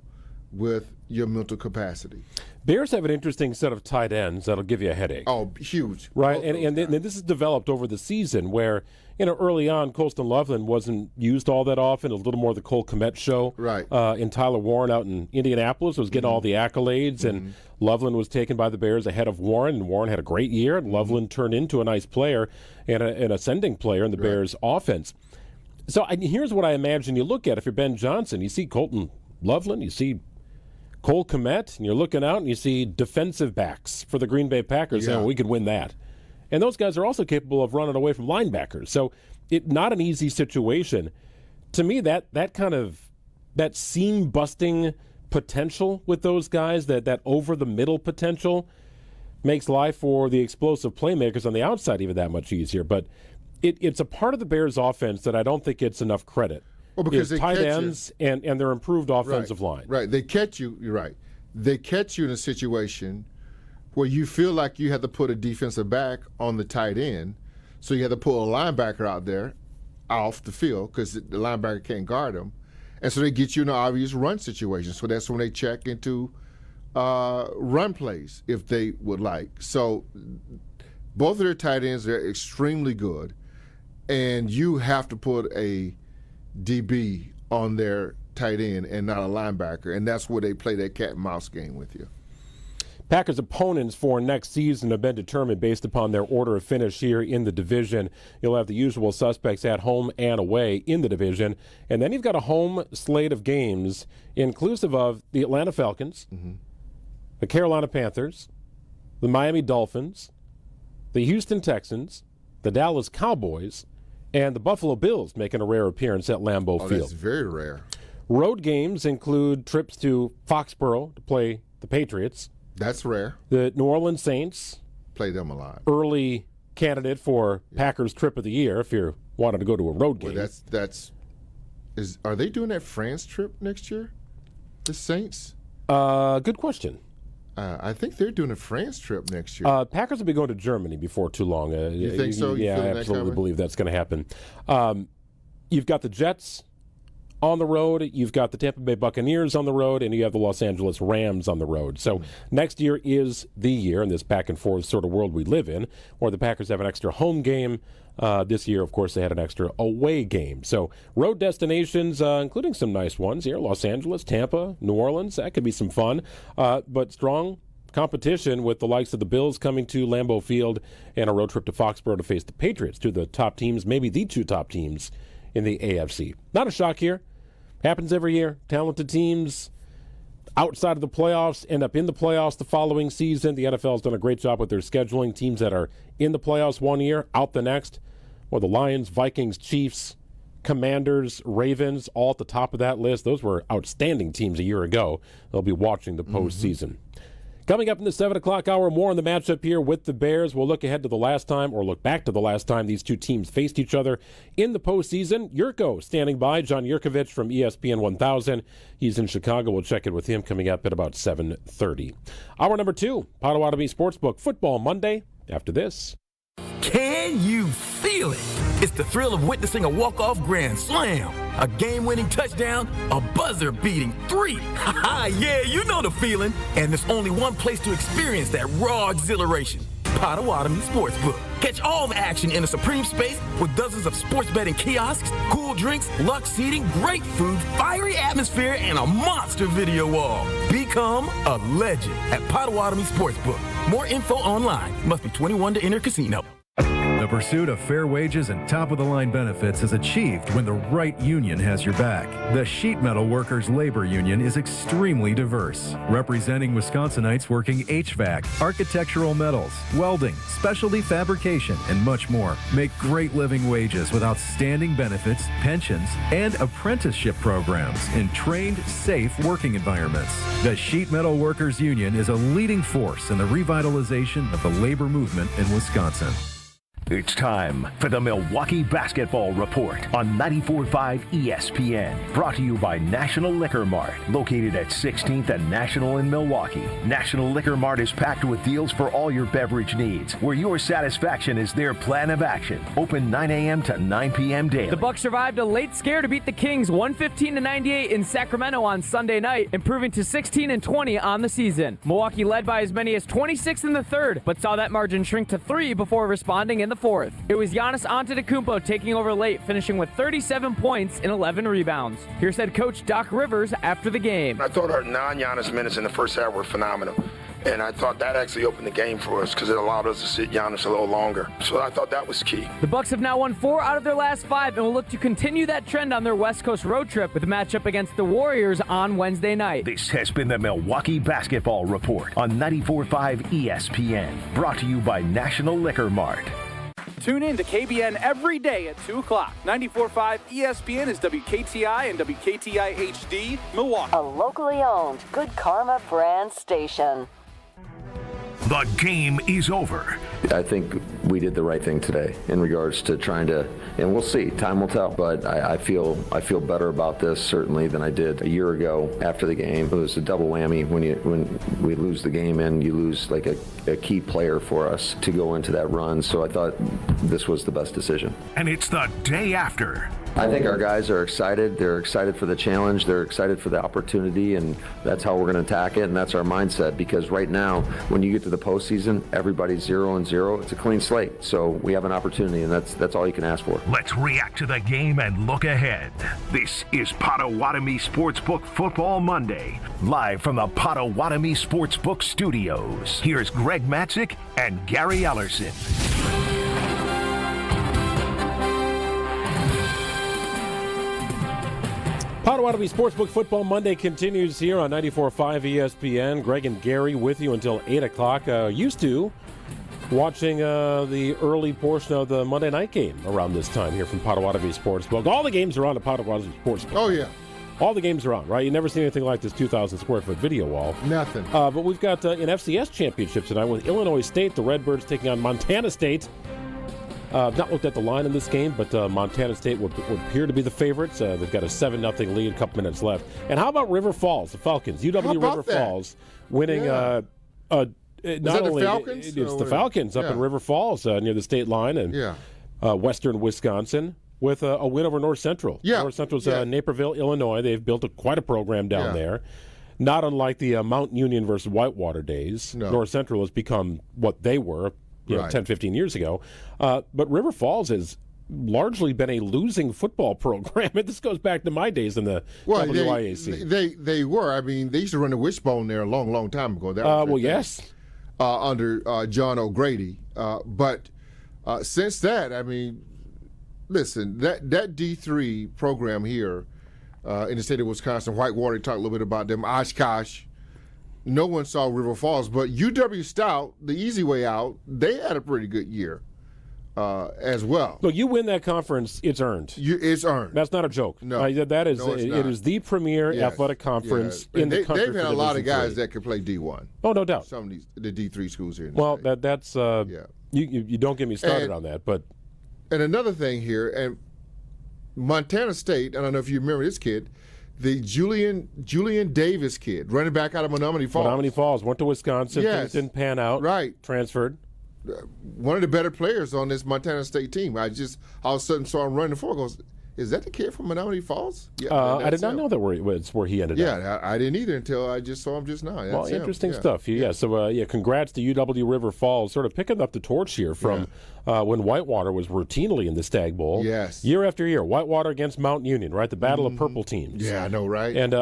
with your mental capacity. Bears have an interesting set of tight ends that'll give you a headache. Oh, huge. Right, and this is developed over the season where, early on, Colston Loveland wasn't used all that often, a little more the Cole Kmet show. Right. And Tyler Warren out in Indianapolis was getting all the accolades, and Loveland was taken by the Bears ahead of Warren, and Warren had a great year, and Loveland turned into a nice player and an ascending player in the Bears' offense. So here's what I imagine you look at if you're Ben Johnson. You see Colton Loveland, you see Cole Kmet, and you're looking out and you see defensive backs for the Green Bay Packers saying, we could win that. And those guys are also capable of running away from linebackers. So not an easy situation. To me, that seam-busting potential with those guys, that over-the-middle potential, makes life for the explosive playmakers on the outside even that much easier. But It's a part of the Bears' offense that I don't think gets enough credit. Well, because they tight catch ends and their improved offensive line. Right. They catch you. You're right. They catch you in a situation where you feel like you have to put a defensive back on the tight end, so you have to pull a linebacker out there off the field because the linebacker can't guard them. And so they get you in an obvious run situation. So that's when they check into run plays if they would like. So both of their tight ends are extremely good, and you have to put a DB on their tight end and not a linebacker, and that's where they play that cat and mouse game with you. Packers' opponents for next season have been determined based upon their order of finish here in the division. You'll have the usual suspects at home and away in the division, and then you've got a home slate of games inclusive of the Atlanta Falcons, the Carolina Panthers, the Miami Dolphins, the Houston Texans, the Dallas Cowboys, and the Buffalo Bills making a rare appearance at Lambeau Field. That's very rare. Road games include trips to Foxborough to play the Patriots. That's rare. The New Orleans Saints. Play them a lot. Early candidate for Packers Trip of the Year if you're wanting to go to a road game. Well, are they doing that France trip next year? The Saints? Good question. I think they're doing a France trip next year. Packers will be going to Germany before too long. You think so? Yeah, I absolutely believe that's going to happen. You've got the Jets on the road, you've got the Tampa Bay Buccaneers on the road, and you have the Los Angeles Rams on the road. So next year is the year in this back-and-forth sort of world we live in, where the Packers have an extra home game. This year, of course, they had an extra away game. So road destinations, including some nice ones here, Los Angeles, Tampa, New Orleans, that could be some fun. But strong competition with the likes of the Bills coming to Lambeau Field and a road trip to Foxborough to face the Patriots, two of the top teams, maybe the two top teams in the AFC. Not a shock here. Happens every year. Talented teams outside of the playoffs end up in the playoffs the following season. The NFL has done a great job with their scheduling. Teams that are in the playoffs one year, out the next. Well, the Lions, Vikings, Chiefs, Commanders, Ravens, all at the top of that list. Those were outstanding teams a year ago. They'll be watching the postseason. Coming up in the 7 o'clock hour, more on the matchup here with the Bears. We'll look ahead to the last time, or look back to the last time these two teams faced each other in the postseason. Yurko standing by, John Yurkovich from ESPN 1000. He's in Chicago. We'll check in with him coming up at about 7:30. Hour number 2, Potawatomi Sportsbook Football Monday. After this. Can you feel it? It's the thrill of witnessing a walk-off grand slam, a game-winning touchdown, a buzzer-beating 3. Yeah, you know the feeling. And there's only one place to experience that raw exhilaration. Potawatomi Sportsbook. Catch all the action in a supreme space with dozens of sports betting kiosks, cool drinks, luxe seating, great food, fiery atmosphere, and a monster video wall. Become a legend at Potawatomi Sportsbook. More info online. Must be 21 to enter casino. The pursuit of fair wages and top-of-the-line benefits is achieved when the right union has your back. The Sheet Metal Workers Labor Union is extremely diverse, representing Wisconsinites working HVAC, architectural metals, welding, specialty fabrication, and much more. Make great living wages with outstanding benefits, pensions, and apprenticeship programs in trained, safe working environments. The Sheet Metal Workers Union is a leading force in the revitalization of the labor movement in Wisconsin. It's time for the Milwaukee Basketball Report on 94.5 ESPN. Brought to you by National Liquor Mart, located at 16th and National in Milwaukee. National Liquor Mart is packed with deals for all your beverage needs, where your satisfaction is their plan of action. Open 9 a.m. to 9 p.m. daily. The Bucks survived a late scare to beat the Kings 115-98 in Sacramento on Sunday night, improving to 16-20 on the season. Milwaukee led by as many as 26 in the third, but saw that margin shrink to 3 before responding in the fourth. It was Giannis Antetokounmpo taking over late, finishing with 37 points and 11 rebounds. Here's head coach Doc Rivers after the game. I thought our non-Giannis minutes in the first half were phenomenal. And I thought that actually opened the game for us because it allowed us to sit Giannis a little longer. So I thought that was key. The Bucks have now won 4 out of their last 5 and will look to continue that trend on their West Coast road trip with a matchup against the Warriors on Wednesday night. This has been the Milwaukee Basketball Report on 94.5 ESPN. Brought to you by National Liquor Mart. Tune in to KBN every day at 2 o'clock. 94.5 ESPN is WKTI and WKTI HD, Milwaukee. A locally owned Good Karma brand station. The game is over. I think we did the right thing today in regards to trying to, and we'll see, time will tell, but I feel better about this certainly than I did a year ago after the game. It was a double whammy when we lose the game and you lose like a key player for us to go into that run, so I thought this was the best decision. And it's the day after. I think our guys are excited. They're excited for the challenge. They're excited for the opportunity, and that's how we're going to attack it, and that's our mindset, because right now, when you get to the postseason, everybody's 0-0. It's a clean slate, so we have an opportunity, and that's all you can ask for. Let's react to the game and look ahead. This is Potawatomi Sportsbook Football Monday, live from the Potawatomi Sportsbook Studios. Here's Greg Matzik and Gary Ellerson. Potawatomi Sportsbook Football Monday continues here on 94.5 ESPN. Greg and Gary with you until 8 o'clock. Used to watching the early portion of the Monday night game around this time here from Potawatomi Sportsbook. All the games are on at Potawatomi Sportsbook. Oh, yeah. All the games are on, right? You never seen anything like this 2,000 square foot video wall. Nothing. But we've got an FCS championship tonight with Illinois State, the Redbirds taking on Montana State. I've not looked at the line in this game, but Montana State would appear to be the favorites. They've got a 7-0 lead, a couple minutes left. And how about River Falls, the Falcons? UW River Falls winning. Yeah. Not the only Falcons? it's the Falcons up in River Falls near the state line and western Wisconsin with a win over North Central. Yeah. North Central's Naperville, Illinois. They've built quite a program down there. Not unlike the Mount Union versus Whitewater days. No. North Central has become what they were 10, 15 years ago. But River Falls has largely been a losing football program. This goes back to my days in the WIAC. They were. I mean, they used to run the wishbone there a long, long time ago. That was yes. Under John O'Grady. But since that, I mean, listen, that D3 program here in the state of Wisconsin, Whitewater, talked a little bit about them, Oshkosh. No one saw River Falls, but UW Stout, the easy way out, they had a pretty good year as well. Look, you win that conference, it's earned. It's earned. That's not a joke. No, that is no, it is the premier athletic conference in the country. They've had a lot of guys that could play D1. Oh, no doubt. Some of the D3 schools here. In well, the state. that's you don't get me started on that, but and another thing here, and Montana State. I don't know if you remember this kid. The Julian Davis kid, running back out of Menominee Falls. Menominee Falls went to Wisconsin. Yes. Things didn't pan out. Right. Transferred. One of the better players on this Montana State team. I just all of a sudden saw him running forward. Goes, is that the kid from Menominee Falls? Yeah, I did not know that where he ended up. Yeah, I didn't either until I just saw him just now. That's well, him. Interesting stuff. Yeah. So congrats to UW River Falls, sort of picking up the torch here from when Whitewater was routinely in the Stag Bowl. Yes. Year after year, Whitewater against Mount Union, right? The battle of purple teams. Yeah, I know, right? And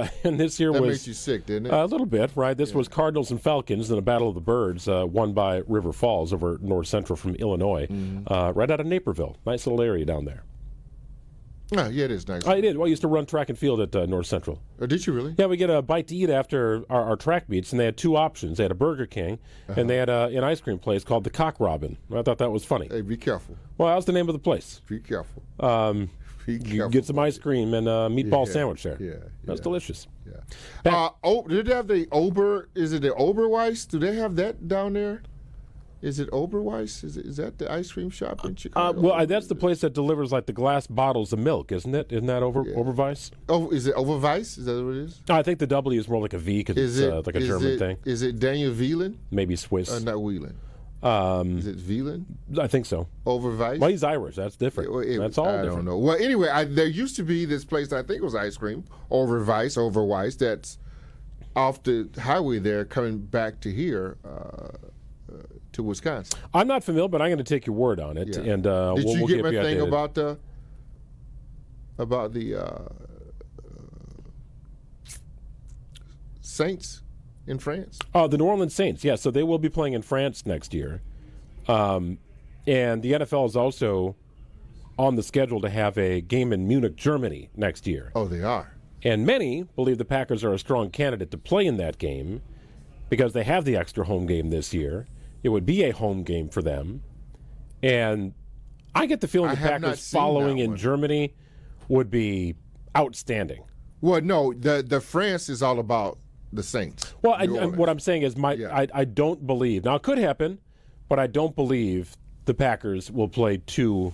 this year that was makes you sick, didn't it? A little bit, right? This was Cardinals and Falcons in the Battle of the Birds, won by River Falls over North Central from Illinois, right out of Naperville. Nice little area down there. Oh, yeah, it is nice. I did. Well, I used to run track and field at North Central. Oh, did you really? Yeah, we get a bite to eat after our track meets, and they had two options. They had a Burger King, and they had an ice cream place called the Cock Robin. I thought that was funny. Hey, be careful. Well, that was the name of the place. Be careful. You get some ice cream and a meatball sandwich there. Yeah. That's delicious. Yeah. Did they have the Ober? Is it the Oberweis? Do they have that down there? Is it Oberweis? Is that the ice cream shop in Chicago? Well, that's the place that delivers like the glass bottles of milk, isn't it? Isn't that Oberweis? Oh, is it Overweiss? Is that what it is? I think the W is more like a V because it's like a German thing. Is it Daniel Whelan? Maybe Swiss. Not Whelan. Is it Whelan? I think so. Overweiss? Well, he's Irish. That's different. That's all different. I don't know. Well, anyway, there used to be this place, I think it was ice cream, Overweiss, that's off the highway there coming back to here. To Wisconsin. I'm not familiar, but I'm going to take your word on it. Yeah. And did we'll you get my thing updated. about the Saints in France? Oh, the New Orleans Saints. Yeah, so they will be playing in France next year. And the NFL is also on the schedule to have a game in Munich, Germany next year. Oh, they are. And many believe the Packers are a strong candidate to play in that game because they have the extra home game this year. It would be a home game for them. And I get the feeling the Packers following in Germany would be outstanding. Well, no, the France is all about the Saints. Well, what I'm saying is I don't believe. Now, it could happen, but I don't believe the Packers will play two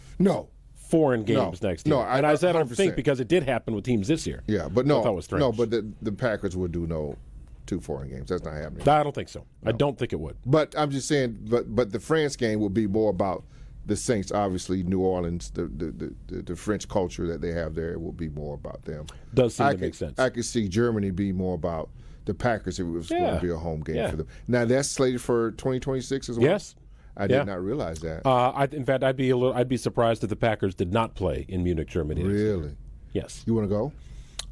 foreign games next year. No, and I don't 100%. think because it did happen with teams this year. Yeah, but I thought it was strange. no, but the Packers would do no 2 foreign games. That's not happening. I don't think so. No. I don't think it would. But I'm just saying, but the France game will be more about the Saints. Obviously, New Orleans, the French culture that they have there will be more about them. Does seem to make sense. I could see Germany be more about the Packers if it was going to be a home game for them. Now that's slated for 2026 as well. Yes. I did not realize that. In fact, I'd be surprised if the Packers did not play in Munich, Germany. Really? Yes. You want to go?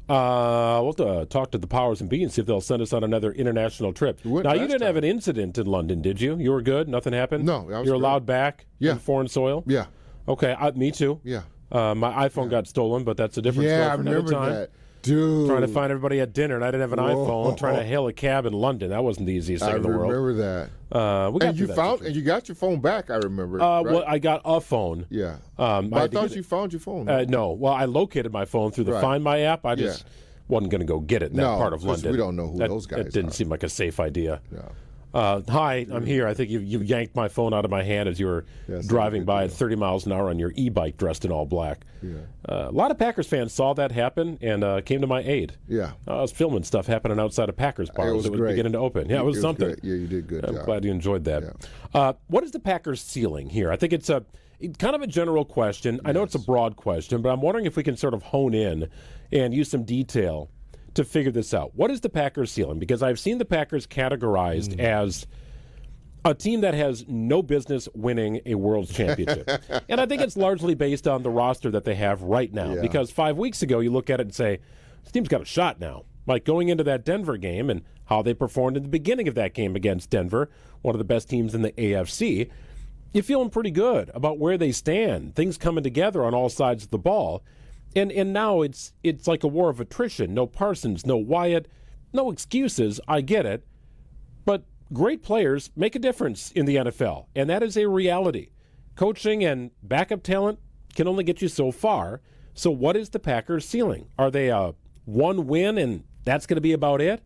We'll have to talk to the powers and be and see if they'll send us on another international trip. Now, you didn't have an incident in London, did you? You were good? Nothing happened? No. You're allowed back in foreign soil? Yeah. Okay, me too. Yeah. My iPhone got stolen, but that's a different story for another time. I remember that. Dude. Trying to find everybody at dinner, and I didn't have an iPhone. Trying to hail a cab in London. That wasn't the easiest thing in the world. I remember that. And you got your phone back, I remember. Right? Well, I got a phone. Yeah. I thought you found your phone. No. Well, I located my phone through the Find My app. I just wasn't going to go get it in that part of London. We don't know who those guys are. It didn't seem like a safe idea. No. Hi, I'm here. I think you yanked my phone out of my hand as you were driving by at 30 miles an hour on your e-bike dressed in all black. Yeah. A lot of Packers fans saw that happen and came to my aid. Yeah. I was filming stuff happening outside of Packers bars. It was beginning to open. Yeah, it was something. Great. Yeah, you did good. I'm glad you enjoyed that. Yeah. What is the Packers' ceiling here? I think it's kind of a general question. I know it's a broad question, but I'm wondering if we can sort of hone in and use some detail to figure this out. What is the Packers' ceiling? Because I've seen the Packers categorized as a team that has no business winning a world championship. And I think it's largely based on the roster that they have right now. Yeah. Because 5 weeks ago, you look at it and say, this team's got a shot now. Like going into that Denver game and how they performed in the beginning of that game against Denver, one of the best teams in the AFC, you're feeling pretty good about where they stand, things coming together on all sides of the ball. And now it's like a war of attrition. No Parsons, no Wyatt, no excuses. I get it. But great players make a difference in the NFL, and that is a reality. Coaching and backup talent can only get you so far. So what is the Packers' ceiling? Are they a one win and that's going to be about it?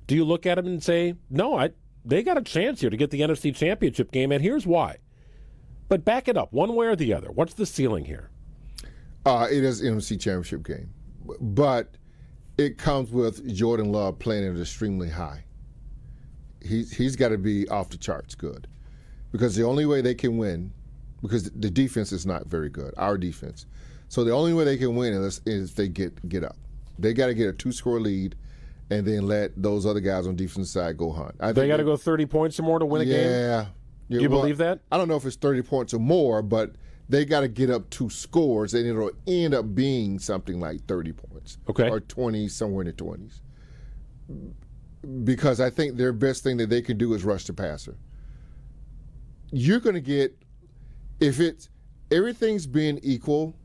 Do you look at them and say, no, they got a chance here to get the NFC Championship game, and here's why. But back it up, one way or the other. What's the ceiling here? It is an NFC Championship game, but it comes with Jordan Love playing at extremely high. He's got to be off the charts good, because the only way they can win, because the defense is not very good, our defense. So the only way they can win is if they get up. They got to get a 2-score lead, and then let those other guys on defense side go hunt. They got to go 30 points or more to win a game? Yeah. Do you believe that? I don't know if it's 30 points or more, but they got to get up 2 scores, and it'll end up being something like 30 points. Okay. Or 20, somewhere in the 20s. Because I think their best thing that they can do is rush the passer. You're going to get, if everything's being equal,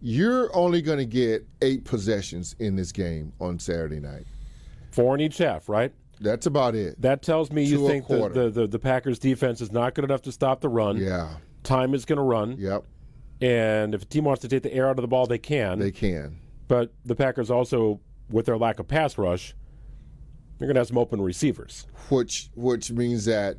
you're only going to get 8 possessions in this game on Saturday night. 4 in each half, right? That's about it. That tells me you think the Packers defense is not good enough to stop the run. Yeah. Time is going to run. Yep. And if a team wants to take the air out of the ball, they can. They can. But the Packers also, with their lack of pass rush, they're going to have some open receivers. Which means that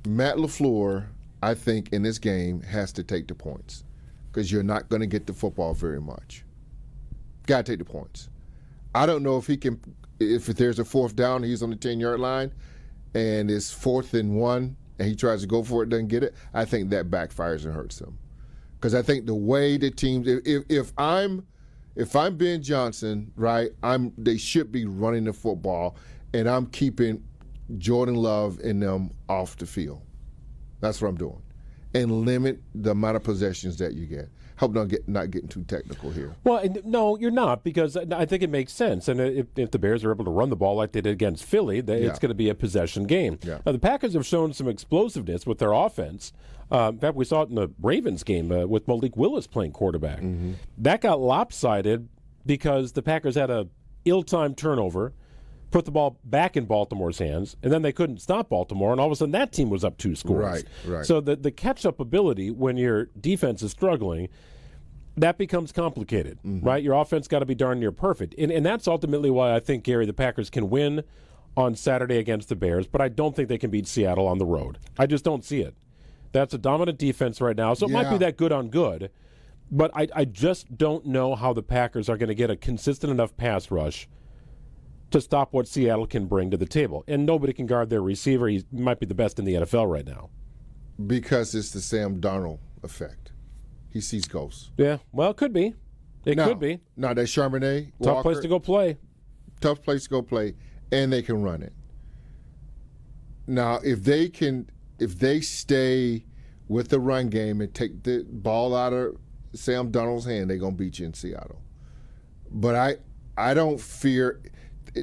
Matt LaFleur, I think, in this game has to take the points, because you're not going to get the football very much. Got to take the points. I don't know if he can, if there's a 4th down, he's on the 10-yard line, and it's 4th and 1, and he tries to go for it, doesn't get it. I think that backfires and hurts him, because I think the way the teams, if I'm Ben Johnson, right, they should be running the football, and I'm keeping Jordan Love and them off the field. That's what I'm doing, and limit the amount of possessions that you get. Hope not getting too technical here. Well, no, you're not, because I think it makes sense. And if the Bears are able to run the ball like they did against Philly, it's going to be a possession game. Yeah. Now, the Packers have shown some explosiveness with their offense. In fact, we saw it in the Ravens game with Malik Willis playing quarterback. Mm-hmm. That got lopsided because the Packers had a ill-timed turnover, put the ball back in Baltimore's hands, and then they couldn't stop Baltimore, and all of a sudden that team was up 2 scores. Right. So the catch-up ability when your defense is struggling, that becomes complicated, right? Your offense got to be darn near perfect. And that's ultimately why I think, Gary, the Packers can win on Saturday against the Bears, but I don't think they can beat Seattle on the road. I just don't see it. That's a dominant defense right now, so it might be that good on good, but I just don't know how the Packers are going to get a consistent enough pass rush to stop what Seattle can bring to the table. And nobody can guard their receiver. He might be the best in the NFL right now. Because it's the Sam Darnold effect. He sees ghosts. Yeah, well, it could be. It could be. No, that Charbonnet, Tough Walker, place to go play. Tough place to go play, and they can run it. Now, if they stay with the run game and take the ball out of Sam Darnold's hand, they're going to beat you in Seattle. But I don't fear –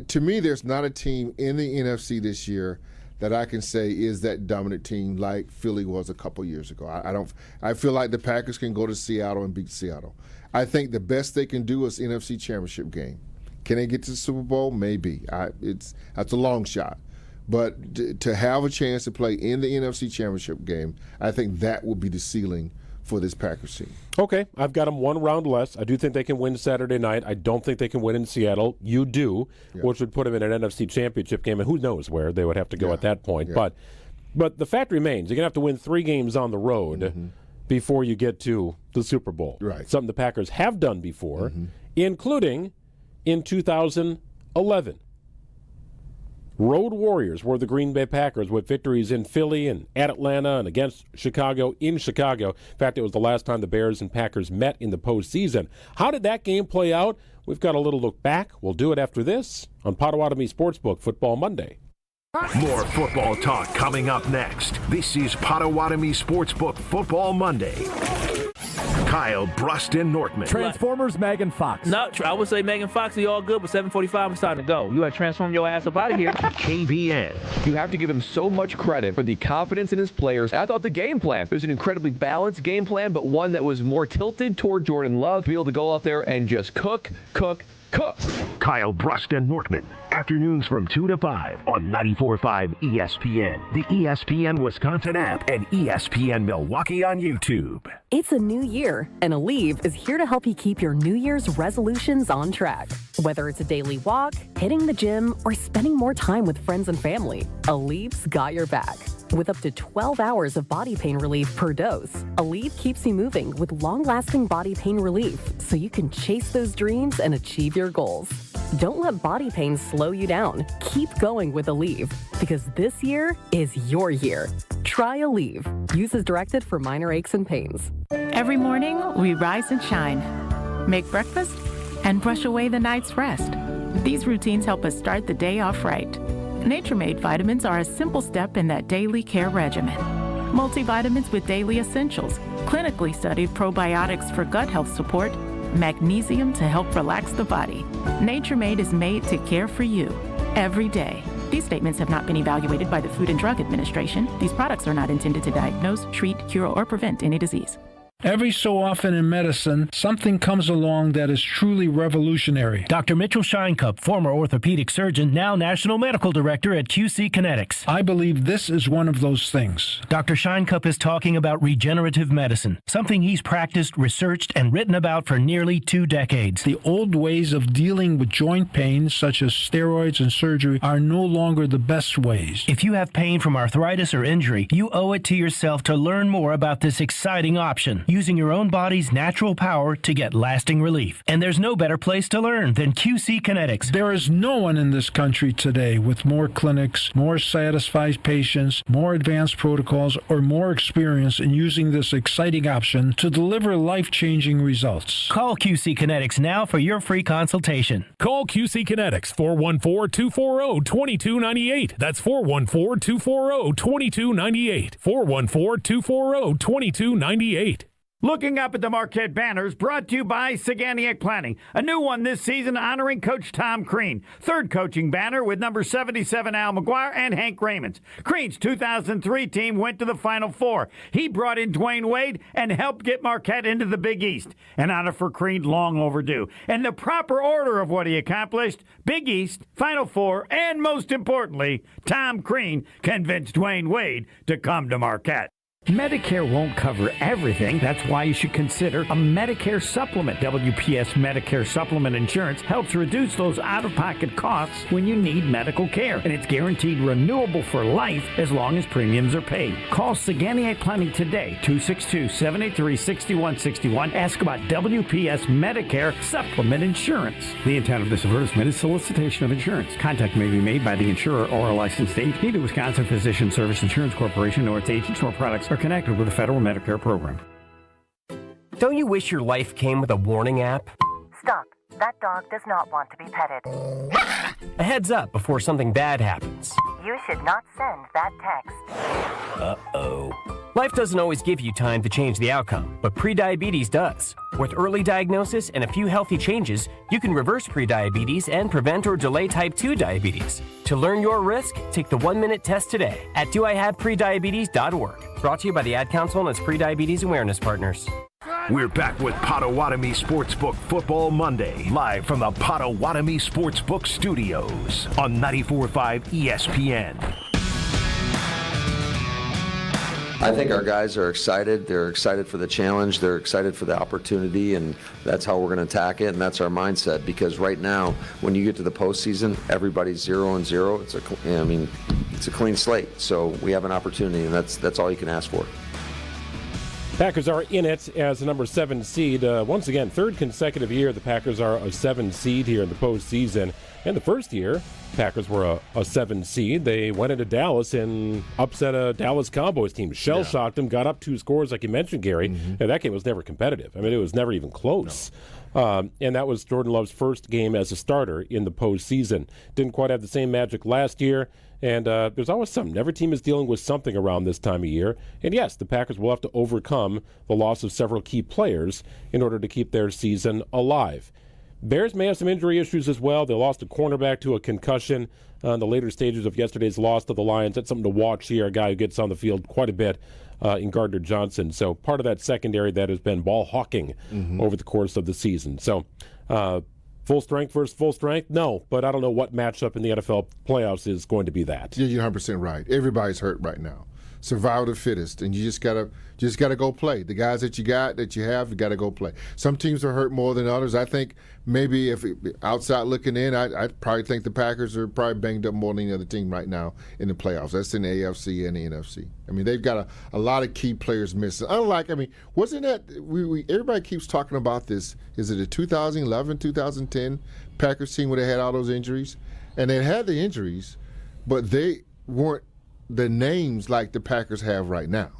to me, there's not a team in the NFC this year that I can say is that dominant team like Philly was a couple years ago. I feel like the Packers can go to Seattle and beat Seattle. I think the best they can do is NFC Championship game. Can they get to the Super Bowl? Maybe. That's a long shot. But to have a chance to play in the NFC Championship game, I think that will be the ceiling for this Packers team. Okay, I've got them one round less. I do think they can win Saturday night. I don't think they can win in Seattle. You do, which would put them in an NFC Championship game, and who knows where they would have to go at that point. Yeah. But the fact remains, you're going to have to win 3 games on the road before you get to the Super Bowl. Right. Something the Packers have done before, including in 2011. Road Warriors were the Green Bay Packers with victories in Philly and at Atlanta and against Chicago in Chicago. In fact, it was the last time the Bears and Packers met in the postseason. How did that game play out? We've got a little look back. We'll do it after this on Potawatomi Sportsbook Football Monday. More football talk coming up next. This is Potawatomi Sportsbook Football Monday. Kyle Bruston Nortman. Transformers, Megan Fox. No, I would say Megan Fox, you all good, but 7:45 it's time to go. You got to transform your ass up out of here. KBN. You have to give him so much credit for the confidence in his players. I thought the game plan, it was an incredibly balanced game plan, but one that was more tilted toward Jordan Love to be able to go out there and just cook. Kyle Bruston Nortman. Afternoons from 2 to 5 on 94.5 ESPN, the ESPN Wisconsin app, and ESPN Milwaukee on YouTube. It's a new year, and Aleve is here to help you keep your New Year's resolutions on track. Whether it's a daily walk, hitting the gym, or spending more time with friends and family, Aleve's got your back. With up to 12 hours of body pain relief per dose, Aleve keeps you moving with long-lasting body pain relief so you can chase those dreams and achieve your goals. Don't let body pain slow you down. Keep going with Aleve, because this year is your year. Try Aleve. Use as directed for minor aches and pains. Every morning, we rise and shine, make breakfast, and brush away the night's rest. These routines help us start the day off right. Nature-Made vitamins are a simple step in that daily care regimen. Multivitamins with daily essentials, clinically studied probiotics for gut health support, magnesium to help relax the body. Nature-Made is made to care for you every day. These statements have not been evaluated by the Food and Drug Administration. These products are not intended to diagnose, treat, cure, or prevent any disease. Every so often in medicine, something comes along that is truly revolutionary. Dr. Mitchell Scheinkup, former orthopedic surgeon, now National Medical Director at QC Kinetics. I believe this is one of those things. Dr. Scheinkup is talking about regenerative medicine, something he's practiced, researched, and written about for nearly 2 decades. The old ways of dealing with joint pain, such as steroids and surgery, are no longer the best ways. If you have pain from arthritis or injury, you owe it to yourself to learn more about this exciting option, using your own body's natural power to get lasting relief. And there's no better place to learn than QC Kinetics. There is no one in this country today with more clinics, more satisfied patients, more advanced protocols, or more experience in using this exciting option to deliver life-changing results. Call QC Kinetics now for your free consultation. Call QC Kinetics, 414-240-2298. That's 414-240-2298. 414-240-2298. Looking up at the Marquette banners, brought to you by Saganiac Planning. A new one this season honoring Coach Tom Crean. Third coaching banner with number 77 Al McGuire and Hank Raymonds. Crean's 2003 team went to the Final Four. He brought in Dwayne Wade and helped get Marquette into the Big East. An honor for Crean long overdue. And the proper order of what he accomplished, Big East, Final Four, and most importantly, Tom Crean convinced Dwayne Wade to come to Marquette. Medicare won't cover everything. That's why you should consider a Medicare supplement. WPS Medicare Supplement Insurance helps reduce those out-of-pocket costs when you need medical care. And it's guaranteed renewable for life as long as premiums are paid. Call Saganiac Planning today, 262-783-6161. Ask about WPS Medicare Supplement Insurance. The intent of this advertisement is solicitation of insurance. Contact may be made by the insurer or a licensed agent. Neither Wisconsin Physician Service Insurance Corporation nor its agents nor products are connected with the federal Medicare program. Don't you wish your life came with a warning app? Stop. That dog does not want to be petted. A heads up before something bad happens. You should not send that text. Uh-oh. Life doesn't always give you time to change the outcome, but prediabetes does. With early diagnosis and a few healthy changes, you can reverse prediabetes and prevent or delay type 2 diabetes. To learn your risk, take the 1-minute test today at doihaveprediabetes.org. Brought to you by the Ad Council and its prediabetes awareness partners. We're back with Potawatomi Sportsbook Football Monday, live from the Potawatomi Sportsbook Studios on 94.5 ESPN. I think our guys are excited. They're excited for the challenge. They're excited for the opportunity, and that's how we're going to attack it, and that's our mindset. Because right now, when you get to the postseason, everybody's 0-0. It's a clean slate. So we have an opportunity, and that's all you can ask for. Packers are in it as the number 7 seed. Once again, third consecutive year the Packers are a 7 seed here in the postseason. And the first year, Packers were a 7 seed. They went into Dallas and upset a Dallas Cowboys team. Shell-shocked them, got up 2 scores like you mentioned, Gary. And that game was never competitive. I mean, it was never even close. No. And that was Jordan Love's first game as a starter in the postseason. Didn't quite have the same magic last year. And there's always something. Every team is dealing with something around this time of year. And yes, the Packers will have to overcome the loss of several key players in order to keep their season alive. Bears may have some injury issues as well. They lost a cornerback to a concussion in the later stages of yesterday's loss to the Lions. That's something to watch here, a guy who gets on the field quite a bit in Gardner Johnson. So part of that secondary that has been ball hawking over the course of the season. So full strength versus full strength? No, but I don't know what matchup in the NFL playoffs is going to be that. Yeah, you're 100% right. Everybody's hurt right now. Survival of the fittest, and you just gotta go play. The guys that you gotta go play. Some teams are hurt more than others. I think maybe if outside looking in, I probably think the Packers are probably banged up more than any other team right now in the playoffs. That's in the AFC and the NFC. I mean, they've got a lot of key players missing. Unlike, wasn't that everybody keeps talking about this? Is it a 2011, 2010 Packers team where they had all those injuries? And they had the injuries, but they weren't the names like the Packers have right now.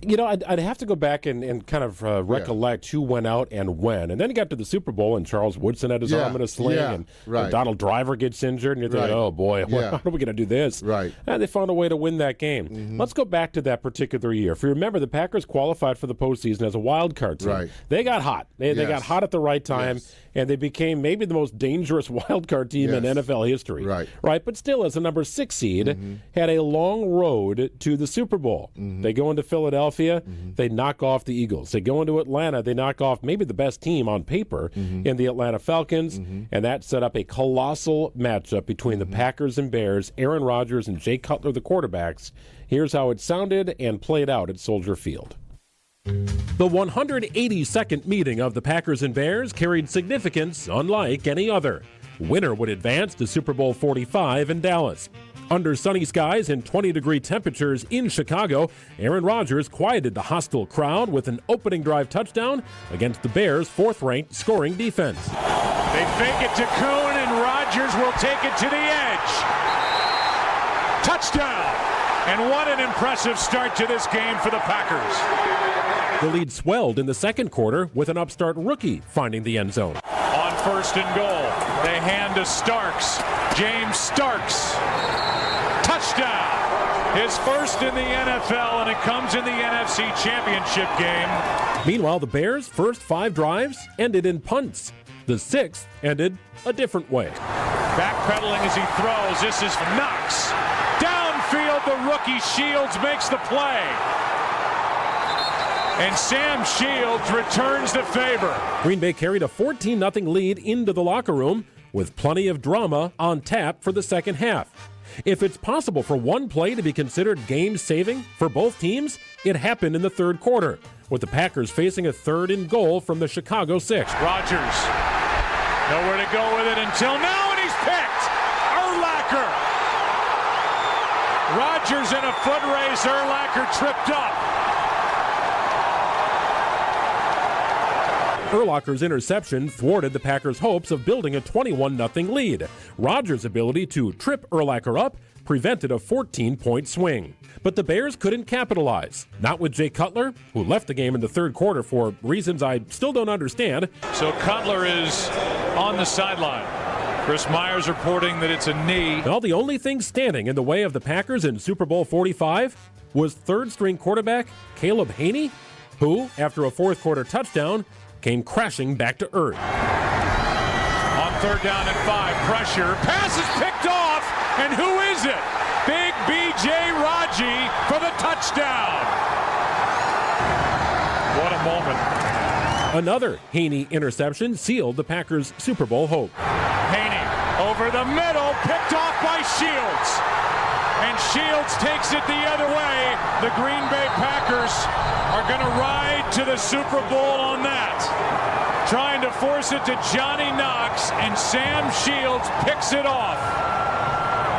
You know, I'd have to go back and kind of recollect who went out and when. And then he got to the Super Bowl, and Charles Woodson had his arm in a sling, and Donald Driver gets injured, and you're thinking, oh, boy, how are we going to do this? Right. And they found a way to win that game. Let's go back to that particular year. If you remember, the Packers qualified for the postseason as a wild card team. Right. They got hot. They got hot at the right time, and they became maybe the most dangerous wild card team in NFL history. Right. But still, as a number 6 seed, had a long road to the Super Bowl. They go into Philadelphia. They knock off the Eagles. They go into Atlanta. They knock off maybe the best team on paper in the Atlanta Falcons, and that set up a colossal matchup between the Packers and Bears, Aaron Rodgers and Jay Cutler, the quarterbacks. Here's how it sounded and played out at Soldier Field. The 182nd meeting of the Packers and Bears carried significance unlike any other. Winner would advance to Super Bowl 45 in Dallas. Under sunny skies and 20-degree temperatures in Chicago, Aaron Rodgers quieted the hostile crowd with an opening drive touchdown against the Bears' 4th-ranked scoring defense. They fake it to Kuhn, and Rodgers will take it to the edge. Touchdown! And what an impressive start to this game for the Packers. The lead swelled in the second quarter with an upstart rookie finding the end zone. On 1st and goal, they hand to Starks. James Starks. Touchdown! His first in the NFL, and it comes in the NFC Championship game. Meanwhile, the Bears' first 5 drives ended in punts. The 6th ended a different way. Backpedaling as he throws. This is Knox. Downfield, the rookie Shields makes the play. And Sam Shields returns the favor. Green Bay carried a 14-0 lead into the locker room with plenty of drama on tap for the second half. If it's possible for one play to be considered game-saving for both teams, it happened in the third quarter, with the Packers facing a 3rd and goal from the Chicago 6. Rodgers, nowhere to go with it until now, and he's picked. Urlacher. Rodgers in a foot race. Urlacher tripped up. Urlacher's interception thwarted the Packers' hopes of building a 21-0 lead. Rodgers' ability to trip Urlacher up prevented a 14-point swing. But the Bears couldn't capitalize. Not with Jay Cutler, who left the game in the third quarter for reasons I still don't understand. So Cutler is on the sideline. Chris Myers reporting that it's a knee. Well, the only thing standing in the way of the Packers in Super Bowl 45 was third-string quarterback Caleb Haney, who, after a fourth-quarter touchdown, came crashing back to earth. On 3rd down and 5, pressure. Pass is picked off, and who is it? Big B.J. Raji for the touchdown. What a moment. Another Haney interception sealed the Packers' Super Bowl hope. Haney over the middle, picked off by Shields. And Shields takes it the other way. The Green Bay Packers are going to ride to the Super Bowl on that. Trying to force it to Johnny Knox, and Sam Shields picks it off.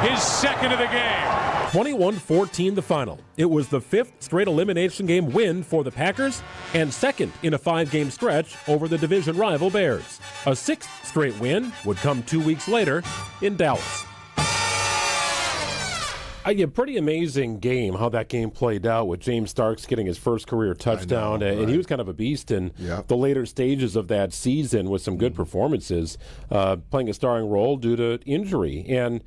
His 2nd of the game. 21-14 the final. It was the 5th straight elimination game win for the Packers and 2nd in a 5-game stretch over the division rival Bears. A 6th straight win would come 2 weeks later in Dallas. A pretty amazing game how that game played out with James Starks getting his first career touchdown. And he was kind of a beast in the later stages of that season with some good performances, playing a starring role due to injury. And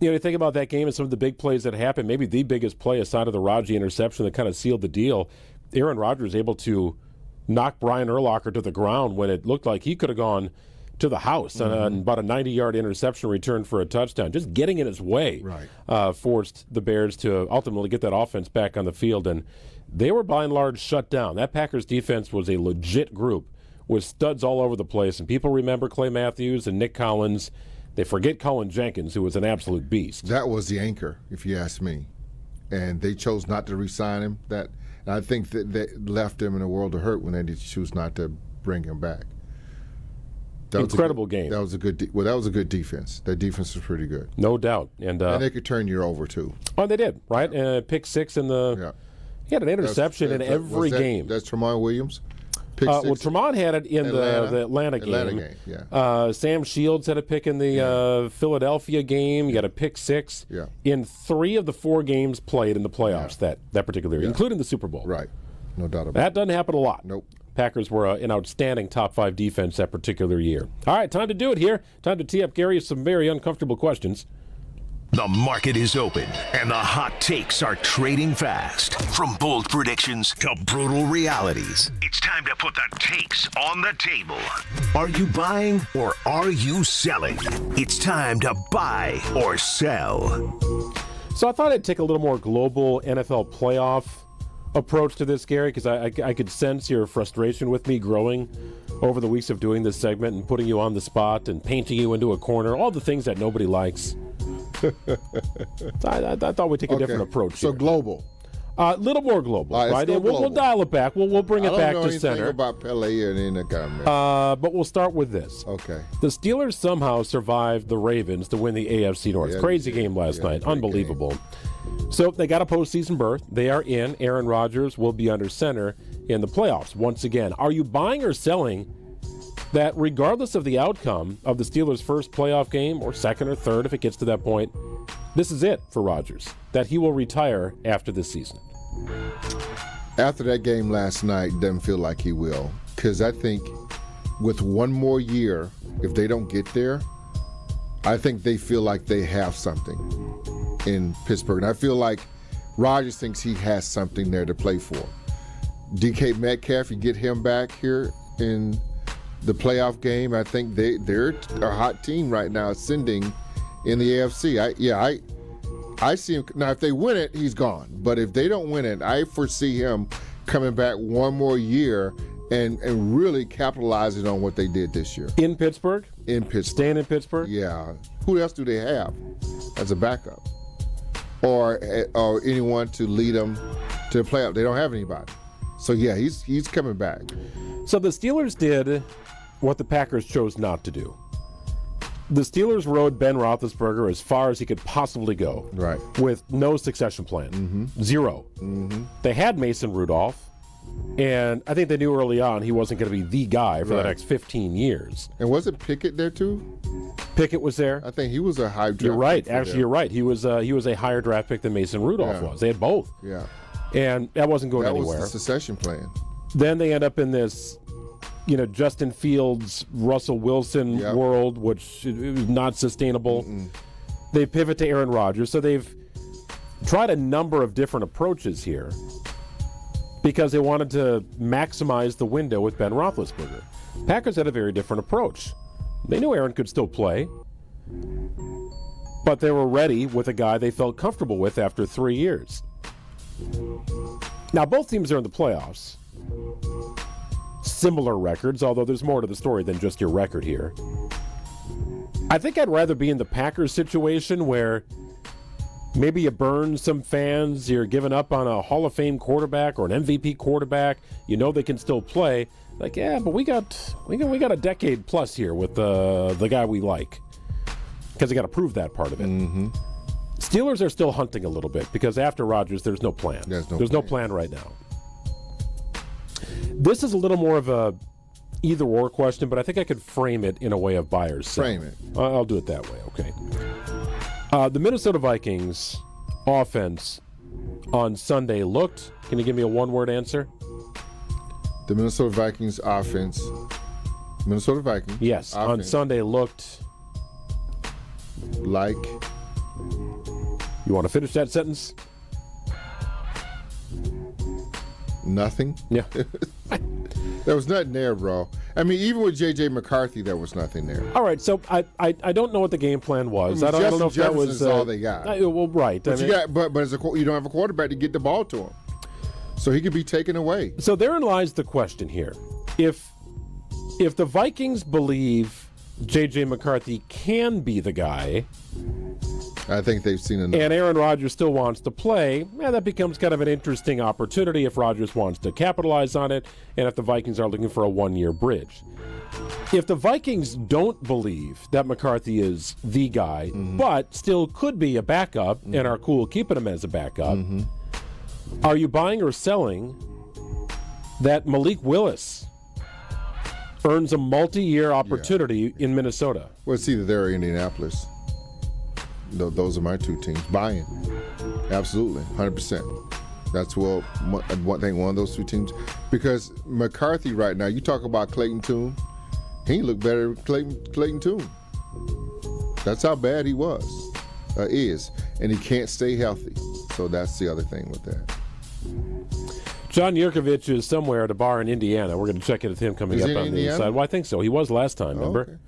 you think about that game and some of the big plays that happened, maybe the biggest play aside of the Raji interception that kind of sealed the deal. Aaron Rodgers able to knock Brian Urlacher to the ground when it looked like he could have gone to the house, and about a 90-yard interception return for a touchdown. Just getting in his way forced the Bears to ultimately get that offense back on the field, and they were by and large shut down. That Packers defense was a legit group with studs all over the place, and people remember Clay Matthews and Nick Collins. They forget Cullen Jenkins, who was an absolute beast. That was the anchor, if you ask me, and they chose not to re-sign him. And I think that they left him in a world of hurt when they chose not to bring him back. Incredible game. That was a good. That was a good defense. That defense was pretty good, no doubt. And they could turn you over too. Oh, they did, right? Pick 6 in the. Yeah. He had an interception in every game. That's Tramon Williams. Well, Tramon had it in the Atlanta game. Sam Shields had a pick in the Philadelphia game. You got a pick 6 in 3 of the 4 games played in the playoffs that particular year, including the Super Bowl. Right, no doubt about it. That doesn't happen a lot. Nope. Packers were an outstanding top 5 defense that particular year. All right, time to do it here. Time to tee up Gary with some very uncomfortable questions. The market is open, and the hot takes are trading fast. From bold predictions to brutal realities, it's time to put the takes on the table. Are you buying or are you selling? It's time to buy or sell. So I thought I'd take a little more global NFL playoff approach to this, Gary, because I could sense your frustration with me growing over the weeks of doing this segment and putting you on the spot and painting you into a corner, all the things that nobody likes. I thought we'd take a different approach here. So global. A little more global, right? And we'll dial it back. We'll bring it back to center. I don't know anything about Pele or any kind of but we'll start with this. Okay. The Steelers somehow survived the Ravens to win the AFC North. Crazy game last night. Unbelievable. So they got a postseason berth. They are in. Aaron Rodgers will be under center in the playoffs once again. Are you buying or selling that regardless of the outcome of the Steelers' first playoff game, or second or third if it gets to that point, this is it for Rodgers, that he will retire after this season? After that game last night, doesn't feel like he will. Because I think with one more year, if they don't get there, I think they feel like they have something in Pittsburgh. And I feel like Rodgers thinks he has something there to play for. DK Metcalf, you get him back here in the playoff game, I think they're a hot team right now, ascending in the AFC. I see him. Now, if they win it, he's gone. But if they don't win it, I foresee him coming back one more year and really capitalizing on what they did this year. In Pittsburgh? In Pittsburgh. Staying in Pittsburgh? Yeah. Who else do they have as a backup? or anyone to lead them to the playoff. They don't have anybody. So, yeah, he's coming back. So the Steelers did what the Packers chose not to do. The Steelers rode Ben Roethlisberger as far as he could possibly go, right, with no succession plan, zero. They had Mason Rudolph, and I think they knew early on he wasn't going to be the guy for the next 15 years. And wasn't Pickett there too? Pickett was there. I think he was a high draft. You're right. pick Actually, you're right. He was a higher draft pick than Mason Rudolph was. They had both. Yeah. And that wasn't going anywhere. That was the succession plan. Then they end up in this, Justin Fields, Russell Wilson world, which is not sustainable. They pivot to Aaron Rodgers. So they've tried a number of different approaches here because they wanted to maximize the window with Ben Roethlisberger. Packers had a very different approach. They knew Aaron could still play, but they were ready with a guy they felt comfortable with after 3 years. Now, both teams are in the playoffs. Similar records, although there's more to the story than just your record here. I think I'd rather be in the Packers situation where maybe you burn some fans, you're giving up on a Hall of Fame quarterback or an MVP quarterback. You know they can still play. Like, yeah, but we got a decade plus here with the guy we like, because they got to prove that part of it. Steelers are still hunting a little bit because after Rodgers, there's no plan. There's no plan right now. This is a little more of a either-or question, but I think I could frame it in a way of buyers. Frame it. I'll do it that way, okay. The Minnesota Vikings offense on Sunday looked, can you give me a one-word answer? The Minnesota Vikings offense. Minnesota Vikings. Yes, offense. On Sunday looked like. You want to finish that sentence? Nothing. Yeah. There was nothing there, bro. I mean, even with J.J. McCarthy, there was nothing there. All right, so I don't know what the game plan was. I don't know if that was all they got. Well, right. But you don't have a quarterback to get the ball to him, so he could be taken away. So therein lies the question here: if the Vikings believe J.J. McCarthy can be the guy, I think they've seen enough. And Aaron Rodgers still wants to play, that becomes kind of an interesting opportunity if Rodgers wants to capitalize on it and if the Vikings are looking for a one-year bridge. If the Vikings don't believe that McCarthy is the guy, but still could be a backup and are cool keeping him as a backup, are you buying or selling that Malik Willis earns a multi-year opportunity in Minnesota? Well, it's either there or Indianapolis. Those are my two teams. Buying. Absolutely. 100%. That's one of those two teams. Because McCarthy right now, you talk about Clayton Tune, he looked better than Clayton Tune. That's how bad he is. And he can't stay healthy. So that's the other thing with that. John Yurkovich is somewhere at a bar in Indiana. We're going to check in with him coming up on the inside. Well, I think so. He was last time, remember?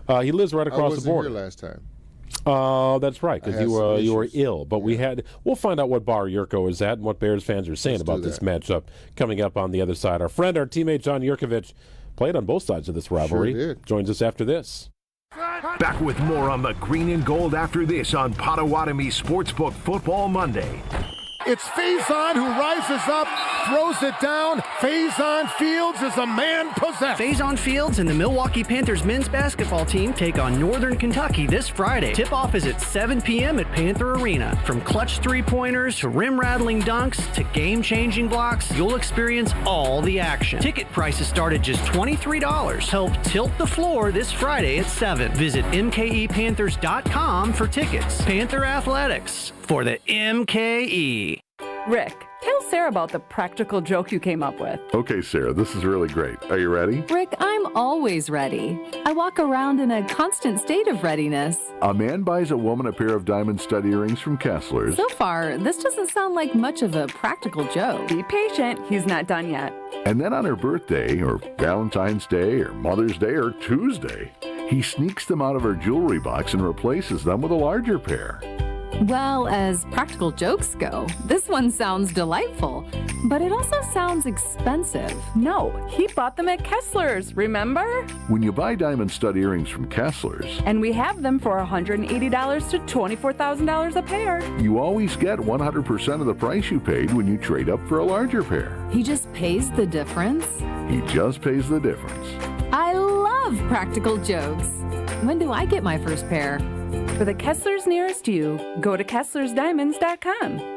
Okay. He lives right across the border. I wasn't here last time. That's right, because you were ill. But we'll find out what bar Yurko is at and what Bears fans are saying about this matchup coming up on the other side. Our friend, our teammate John Yurkovich, played on both sides of this rivalry. Sure did. Joins us after this. Back with more on the Green and Gold after this on Potawatomi Sportsbook Football Monday. It's Faison who rises up, throws it down. Faison Fields is a man possessed. Faison Fields and the Milwaukee Panthers men's basketball team take on Northern Kentucky this Friday. Tip-off is at 7 p.m. at Panther Arena. From clutch three-pointers to rim-rattling dunks to game-changing blocks, you'll experience all the action. Ticket prices start at just $23. Help tilt the floor this Friday at 7. Visit mkepanthers.com for tickets. Panther Athletics for the MKE. Rick, tell Sarah about the practical joke you came up with. Okay, Sarah, this is really great. Are you ready? Rick, I'm always ready. I walk around in a constant state of readiness. A man buys a woman a pair of diamond stud earrings from Kessler's. So far, this doesn't sound like much of a practical joke. Be patient. He's not done yet. And then on her birthday, or Valentine's Day, or Mother's Day, or Tuesday, he sneaks them out of her jewelry box and replaces them with a larger pair. Well, as practical jokes go, this one sounds delightful, but it also sounds expensive. No, he bought them at Kessler's, remember? When you buy diamond stud earrings from Kessler's, And we have them for $180 to $24,000 a pair. you always get 100% of the price you paid when you trade up for a larger pair. He just pays the difference. He just pays the difference. I love practical jokes. When do I get my first pair? For the Kesslers nearest you, go to KesslersDiamonds.com.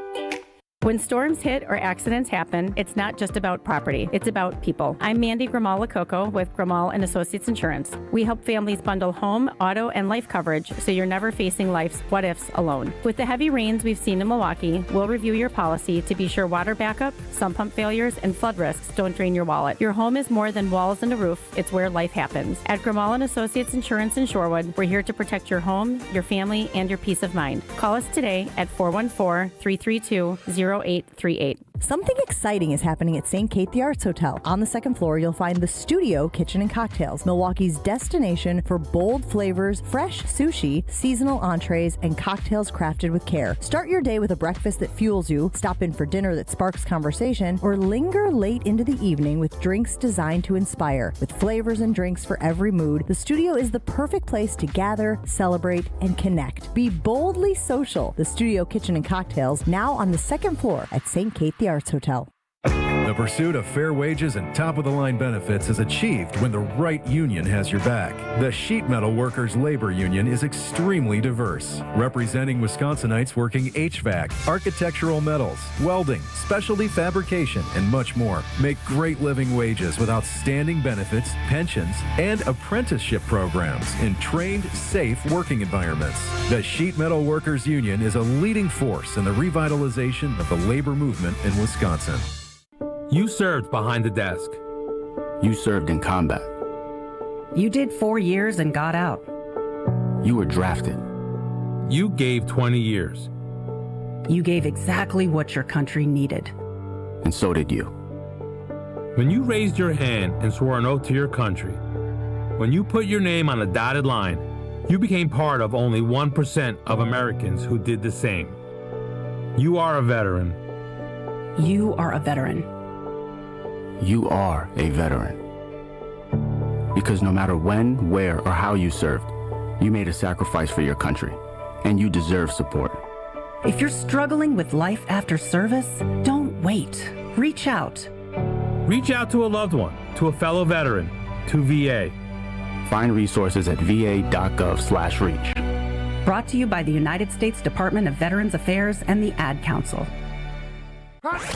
When storms hit or accidents happen, it's not just about property, it's about people. I'm Mandy Grimal-Lococo with Grimal & Associates Insurance. We help families bundle home, auto, and life coverage so you're never facing life's what-ifs alone. With the heavy rains we've seen in Milwaukee, we'll review your policy to be sure water backup, sump pump failures, and flood risks don't drain your wallet. Your home is more than walls and a roof, it's where life happens. At Grimal & Associates Insurance in Shorewood, we're here to protect your home, your family, and your peace of mind. Call us today at 414-332-0838. Something exciting is happening at St. Kate the Arts Hotel. On the second floor, you'll find the Studio Kitchen and Cocktails, Milwaukee's destination for bold flavors, fresh sushi, seasonal entrees, and cocktails crafted with care. Start your day with a breakfast that fuels you, stop in for dinner that sparks conversation, or linger late into the evening with drinks designed to inspire. With flavors and drinks for every mood, the Studio is the perfect place to gather, celebrate, and connect. Be boldly social. The Studio Kitchen and Cocktails, now on the second floor at St. Kate the Arts Hotel. The pursuit of fair wages and top-of-the-line benefits is achieved when the right union has your back. The Sheet Metal Workers Labor Union is extremely diverse, representing Wisconsinites working HVAC, architectural metals, welding, specialty fabrication, and much more. Make great living wages with outstanding benefits, pensions, and apprenticeship programs in trained, safe working environments. The Sheet Metal Workers Union is a leading force in the revitalization of the labor movement in Wisconsin. You served behind the desk. You served in combat. You did 4 years and got out. You were drafted. You gave 20 years. You gave exactly what your country needed. And so did you. When you raised your hand and swore an oath to your country, when you put your name on a dotted line, you became part of only 1% of Americans who did the same. You are a veteran. You are a veteran. You are a veteran. Because no matter when, where, or how you served, you made a sacrifice for your country, and you deserve support. If you're struggling with life after service, don't wait. Reach out. Reach out to a loved one, to a fellow veteran, to VA. Find resources at va.gov/reach. Brought to you by the United States Department of Veterans Affairs and the Ad Council.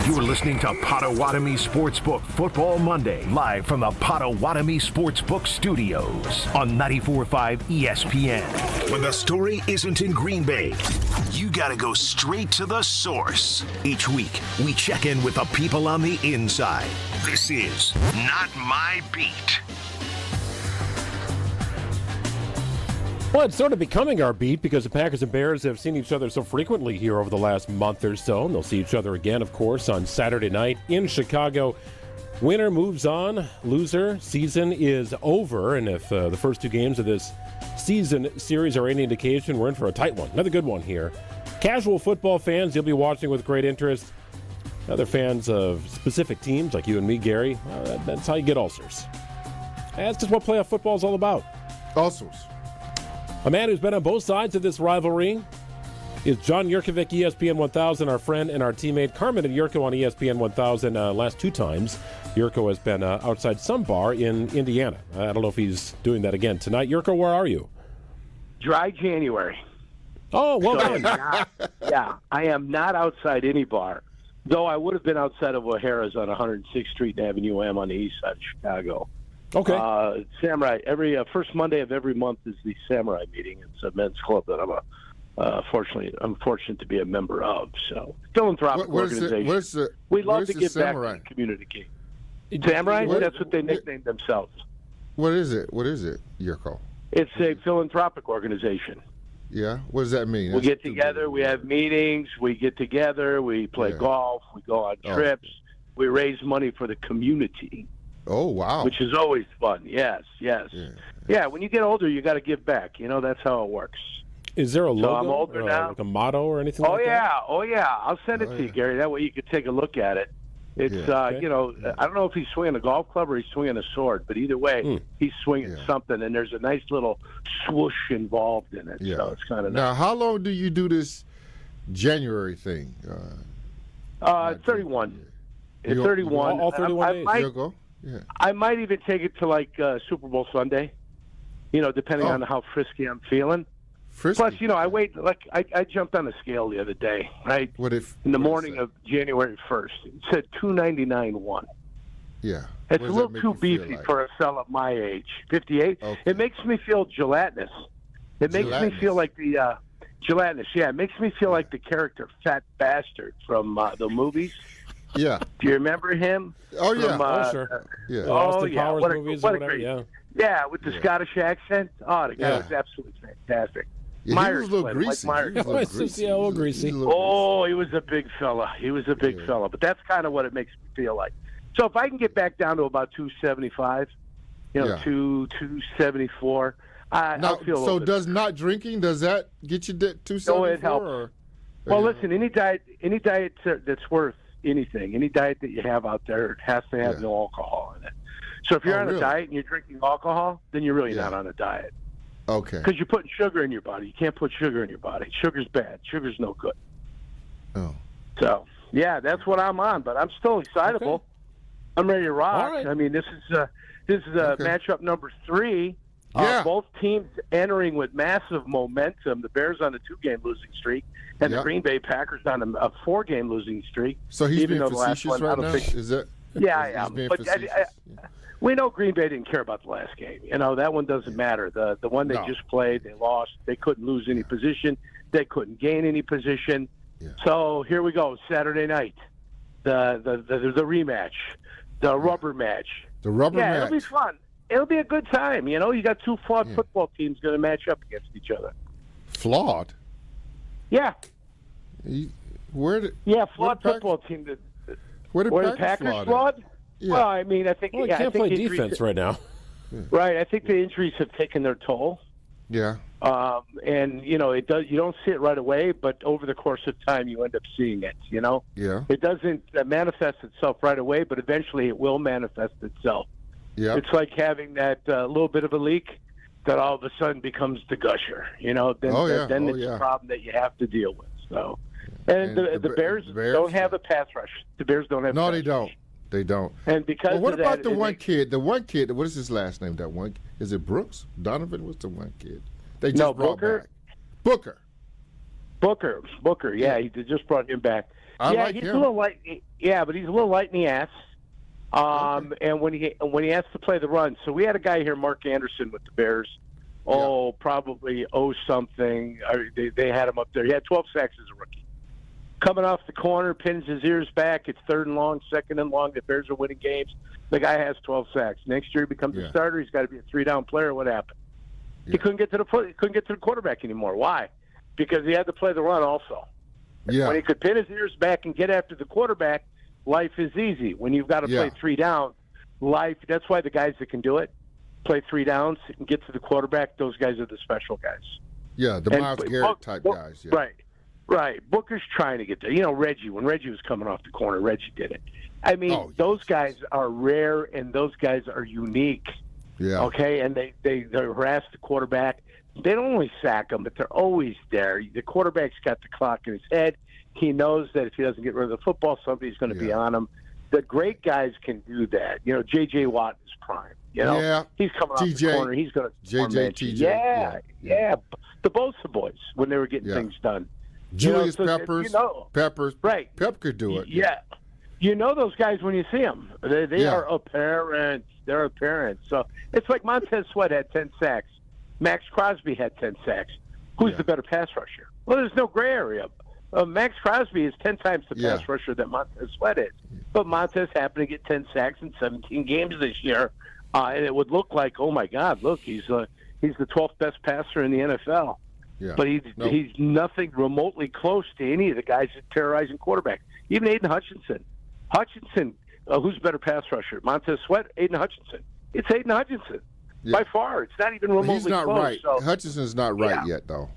You're listening to Potawatomi Sportsbook Football Monday, live from the Potawatomi Sportsbook Studios on 94.5 ESPN. When the story isn't in Green Bay, you gotta go straight to the source. Each week, we check in with the people on the inside. This is Not My Beat. Well, it's sort of becoming our beat because the Packers and Bears have seen each other so frequently here over the last month or so. And they'll see each other again, of course, on Saturday night in Chicago. Winner moves on. Loser, season is over. And if the first two games of this season series are any indication, we're in for a tight one. Another good one here. Casual football fans, you'll be watching with great interest. Other fans of specific teams like you and me, Gary, that's how you get ulcers. That's just what playoff football is all about. Ulcers. A man who's been on both sides of this rivalry is John Yurkovich, ESPN 1000, our friend and our teammate. Carmen and Yurko on ESPN 1000 last two times. Yurko has been outside some bar in Indiana. I don't know if he's doing that again tonight. Yurko, where are you? Dry January. Oh, well so done. I am not outside any bar, though I would have been outside of O'Hara's on 106th Street and Avenue M on the east side of Chicago. Okay. Samurai, every first Monday of every month is the Samurai meeting. It's a men's club that I'm fortunate to be a member of. So philanthropic organization. We love to give back to the community. Samurai, that's what they nicknamed themselves. What is it, Yurko? It's a philanthropic organization. Yeah? What does that mean? We get together, we have meetings, we get together, we play golf, we go on trips, we raise money for the community. Oh, wow. Which is always fun. Yes. Yeah, when you get older, you got to give back. You know, that's how it works. Is there a logo? I'm older now. Like a motto or anything like that? Oh, yeah. I'll send it to you, Gary. That way you could take a look at it. It's, I don't know if he's swinging a golf club or he's swinging a sword, but either way, he's swinging something, and there's a nice little swoosh involved in it. So it's kind of Now, nice. how long do you do this January thing? 31. It's 31. All 31 days. I might even take it to like Super Bowl Sunday, depending on how frisky I'm feeling. Frisky? Plus, I wait. Like I jumped on a scale the other day, right? In the morning of January 1st, it said 299.1. Yeah. It's a little too beefy for a fella my age, 58. Okay. It makes me feel gelatinous. It makes me feel like the gelatinous. Yeah, it makes me feel like the character Fat Bastard from the movies. Yeah. Do you remember him? Oh, yeah. From, sure. Yeah. Austin Powers movies or whatever, Yeah, with the Scottish accent. Oh, the guy was absolutely fantastic. Yeah, Myers he was a little greasy. Myers. Yeah, a little greasy. Oh, he was a big fella. Fella. But that's kind of what it makes me feel like. So if I can get back down to about 275, 274, I'll feel. So does not drinking, does that get you to 274? No, it helps. Well, listen, any diet that's worth anything, any diet that you have out there has to have no alcohol in it. So if you're on a diet and you're drinking alcohol, then you're really not on a diet. Okay. Because you're putting sugar in your body. You can't put sugar in your body. Sugar's bad. Sugar's no good. Oh. So, that's what I'm on. But I'm still excitable. Okay. I'm ready to rock. All right. I mean, this is matchup number 3. Yeah. Both teams entering with massive momentum. The Bears on a 2-game losing streak, and the Green Bay Packers on a 4-game losing streak. So he's even being though the last facetious one, right now? Is that? Yeah, I am. But we know Green Bay didn't care about the last game. That one doesn't matter. The one they just played, they lost. They couldn't lose any position. They couldn't gain any position. Yeah. So here we go, Saturday night, the rematch, the rubber match. The rubber match. It'll be fun. It'll be a good time. You got two flawed football teams going to match up against each other. Flawed? Yeah. Flawed football team. Where the Packers flawed? Yeah. Well, I mean, I think he can't play defense right now. Right. I think the injuries have taken their toll. Yeah. And it does. You don't see it right away, but over the course of time, you end up seeing it. Yeah. It doesn't manifest itself right away, but eventually it will manifest itself. Yeah. It's like having that little bit of a leak that all of a sudden becomes the gusher. Then it's a problem that you have to deal with. So, and the Bears don't have a pass rush. The Bears don't have. No, they don't. They don't. And because what of about that, the one kid? The one kid. What is his last name? That one. Is it Brooks? Donovan? What's the one kid? They just brought back. Booker. Yeah, he just brought him back. I like he's him. A little light. Yeah, but he's a little light in the ass. And when he has to play the run, so we had a guy here, Mark Anderson, with the Bears. Probably something. They had him up there. He had 12 sacks as a rookie. Coming off the corner, pins his ears back. It's 3rd and long, 2nd and long. The Bears are winning games. The guy has 12 sacks. Next year he becomes a starter. He's got to be a 3-down player. What happened? Yeah. He couldn't get to the quarterback anymore. Why? Because he had to play the run also. Yeah. When he could pin his ears back and get after the quarterback, life is easy. When you've got to play 3 down, that's why the guys that can do it play 3 downs and get to the quarterback. Those guys are the special guys. Yeah, the Myles Garrett type guys. Yeah. Right. Booker's trying to get there. Reggie, when Reggie was coming off the corner, Reggie did it. I mean, those guys are rare and those guys are unique. Yeah. Okay, and they harass the quarterback. They don't only sack them, but they're always there. The quarterback's got the clock in his head. He knows that if he doesn't get rid of the football, somebody's going to be on him. The great guys can do that. J.J. Watt is prime. He's coming off the corner. He's going to TJ. Yeah. The Bosa boys when they were getting things done. Julius Peppers. Right. Pep could do it. Yeah. Those guys when you see them. They are apparent. They're apparent. So it's like Montez Sweat had 10 sacks. Max Crosby had 10 sacks. Who's the better pass rusher? Well, there's no gray area. Max Crosby is 10 times the pass rusher that Montez Sweat is. But Montez happened to get 10 sacks in 17 games this year. And it would look like, oh, my God, look, he's the 12th best passer in the NFL. Yeah. But he's nothing remotely close to any of the guys that terrorizing quarterbacks. Even Aiden Hutchinson. Who's better pass rusher? Montez Sweat, Aiden Hutchinson. It's Aiden Hutchinson. By far. It's not even remotely close. He's not right. So, Hutchinson's not right yet, though.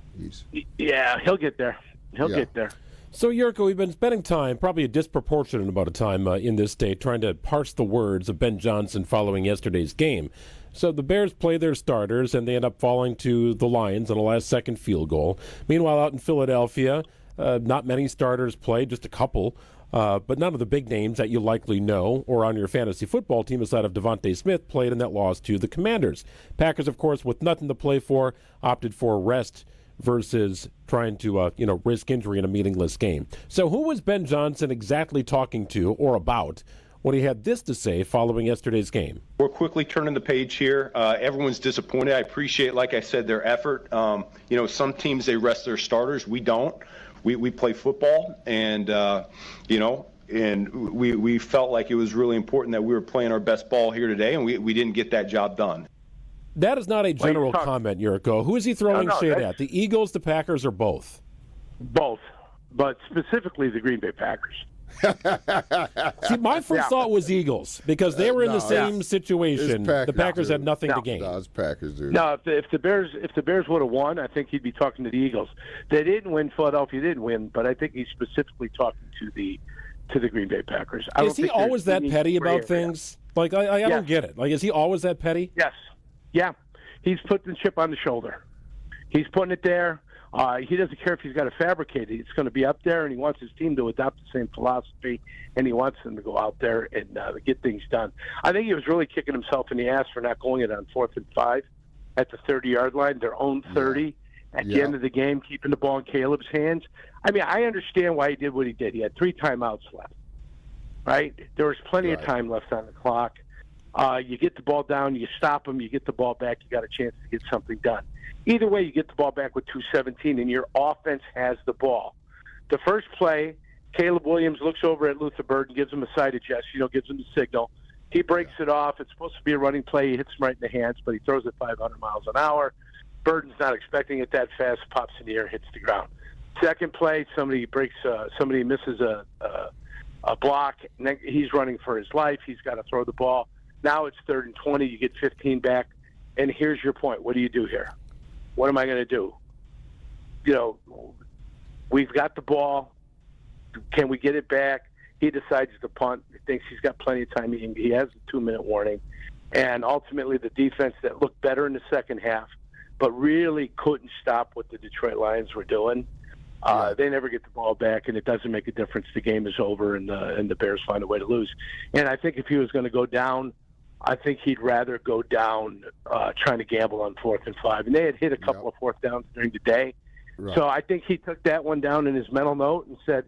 Yeah, he'll get there. He'll get there. So, Yurko, we've been spending time, probably a disproportionate amount of time in this state, trying to parse the words of Ben Johnson following yesterday's game. So the Bears play their starters, and they end up falling to the Lions on a last-second field goal. Meanwhile, out in Philadelphia, not many starters played, just a couple, but none of the big names that you likely know or on your fantasy football team aside of Devontae Smith played in that loss to the Commanders. Packers, of course, with nothing to play for, opted for rest versus trying to, risk injury in a meaningless game. So who was Ben Johnson exactly talking to or about when he had this to say following yesterday's game? We're quickly turning the page here. Everyone's disappointed. I appreciate, like I said, their effort. Some teams, they rest their starters. We don't. We play football, and, and we felt like it was really important that we were playing our best ball here today, and we didn't get that job done. That is not a general comment, Yurko. Who is he throwing shade at? The Eagles, the Packers, or both? Both, but specifically the Green Bay Packers. See, my first thought was Eagles because they were in the same situation. The Packers had nothing to gain. No, it's Packers, dude. No, if the Bears would have won, I think he'd be talking to the Eagles. They didn't win. Philadelphia didn't win, but I think he's specifically talking to the Green Bay Packers. Is he always that petty about things? Like I don't get it. Like, is he always that petty? Yes. Yeah, he's putting the chip on the shoulder. He's putting it there. He doesn't care if he's got to fabricate it. It's going to be up there, and he wants his team to adopt the same philosophy, and he wants them to go out there and get things done. I think he was really kicking himself in the ass for not going it on 4th and 5 at the 30-yard line, their own 30 at the end of the game, keeping the ball in Caleb's hands. I mean, I understand why he did what he did. He had 3 timeouts left, right? There was plenty of time left on the clock. You get the ball down, you stop them, you get the ball back, you got a chance to get something done. Either way, you get the ball back with 2:17, and your offense has the ball. The first play, Caleb Williams looks over at Luther Bird and gives him a side adjust, gives him the signal. He breaks it off. It's supposed to be a running play. He hits him right in the hands, but he throws it 500 miles an hour. Burden's not expecting it that fast, pops in the air, hits the ground. Second play, somebody misses a block, and then he's running for his life. He's got to throw the ball. Now it's 3rd and 20. You get 15 back, and here's your point. What do you do here? What am I going to do? We've got the ball. Can we get it back? He decides to punt. He thinks he's got plenty of time. He has a 2-minute warning. And ultimately, the defense that looked better in the second half, but really couldn't stop what the Detroit Lions were doing. They never get the ball back, and it doesn't make a difference. The game is over, and the Bears find a way to lose. And I think if he was going to go down, I think he'd rather go down trying to gamble on 4th and 5. And they had hit a couple of 4th downs during the day. Right. So I think he took that one down in his mental note and said,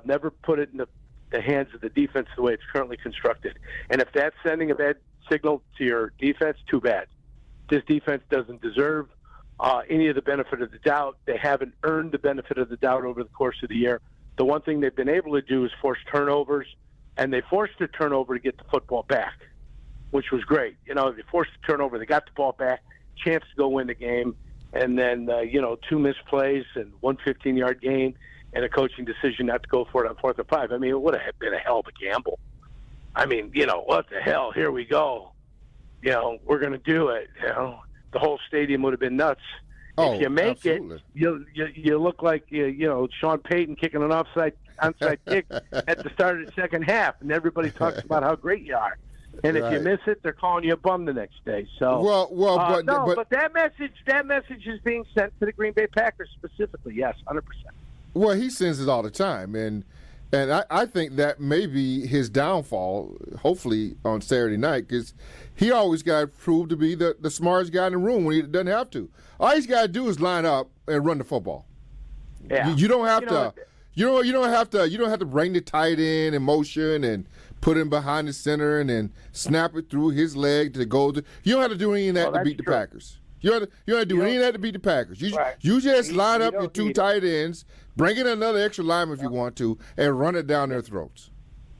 never put it in the hands of the defense the way it's currently constructed. And if that's sending a bad signal to your defense, too bad. This defense doesn't deserve any of the benefit of the doubt. They haven't earned the benefit of the doubt over the course of the year. The one thing they've been able to do is force turnovers, and they forced a turnover to get the football back, which was great. They forced the turnover. They got the ball back, chance to go win the game, and then, 2 missed plays and 1 15-yard gain and a coaching decision not to go for it on 4th and 5. I mean, it would have been a hell of a gamble. I mean, what the hell? Here we go. We're going to do it. The whole stadium would have been nuts. If you make it, you look like Sean Payton kicking an onside kick at the start of the second half, and everybody talks about how great you are. And if you miss it, they're calling you a bum the next day. So but that message is being sent to the Green Bay Packers specifically. Yes, 100%. Well, he sends it all the time, and I think that may be his downfall. Hopefully on Saturday night, because he always got to prove to be the smartest guy in the room when he doesn't have to. All he's got to do is line up and run the football. Yeah, you don't have to. You don't have to bring the tight end in motion and put him behind the center and then snap it through his leg to go. You don't have to do any of that to beat the Packers. You don't have to do any of that to beat the Packers. You just line up your 2 tight ends, bring in another extra lineman if you want to, and run it down their throats.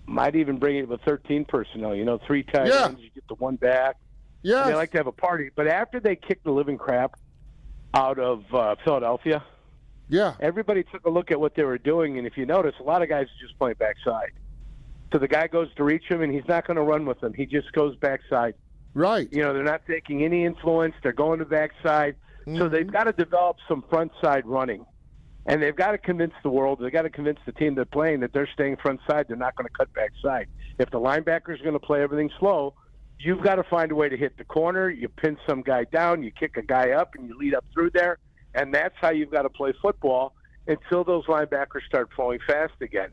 Might even bring it with 13 personnel. 3 tight ends, you get the one back. Yeah, they like to have a party. But after they kicked the living crap out of Philadelphia, everybody took a look at what they were doing, and if you notice, a lot of guys are just playing backside. So the guy goes to reach him, and he's not going to run with him. He just goes backside. Right. They're not taking any influence. They're going to backside. So they've got to develop some front side running. And they've got to convince the world, they've got to convince the team they're playing that they're staying front side. They're not going to cut back side. If the linebacker's going to play everything slow, you've got to find a way to hit the corner. You pin some guy down, you kick a guy up, and you lead up through there. And that's how you've got to play football until those linebackers start flowing fast again.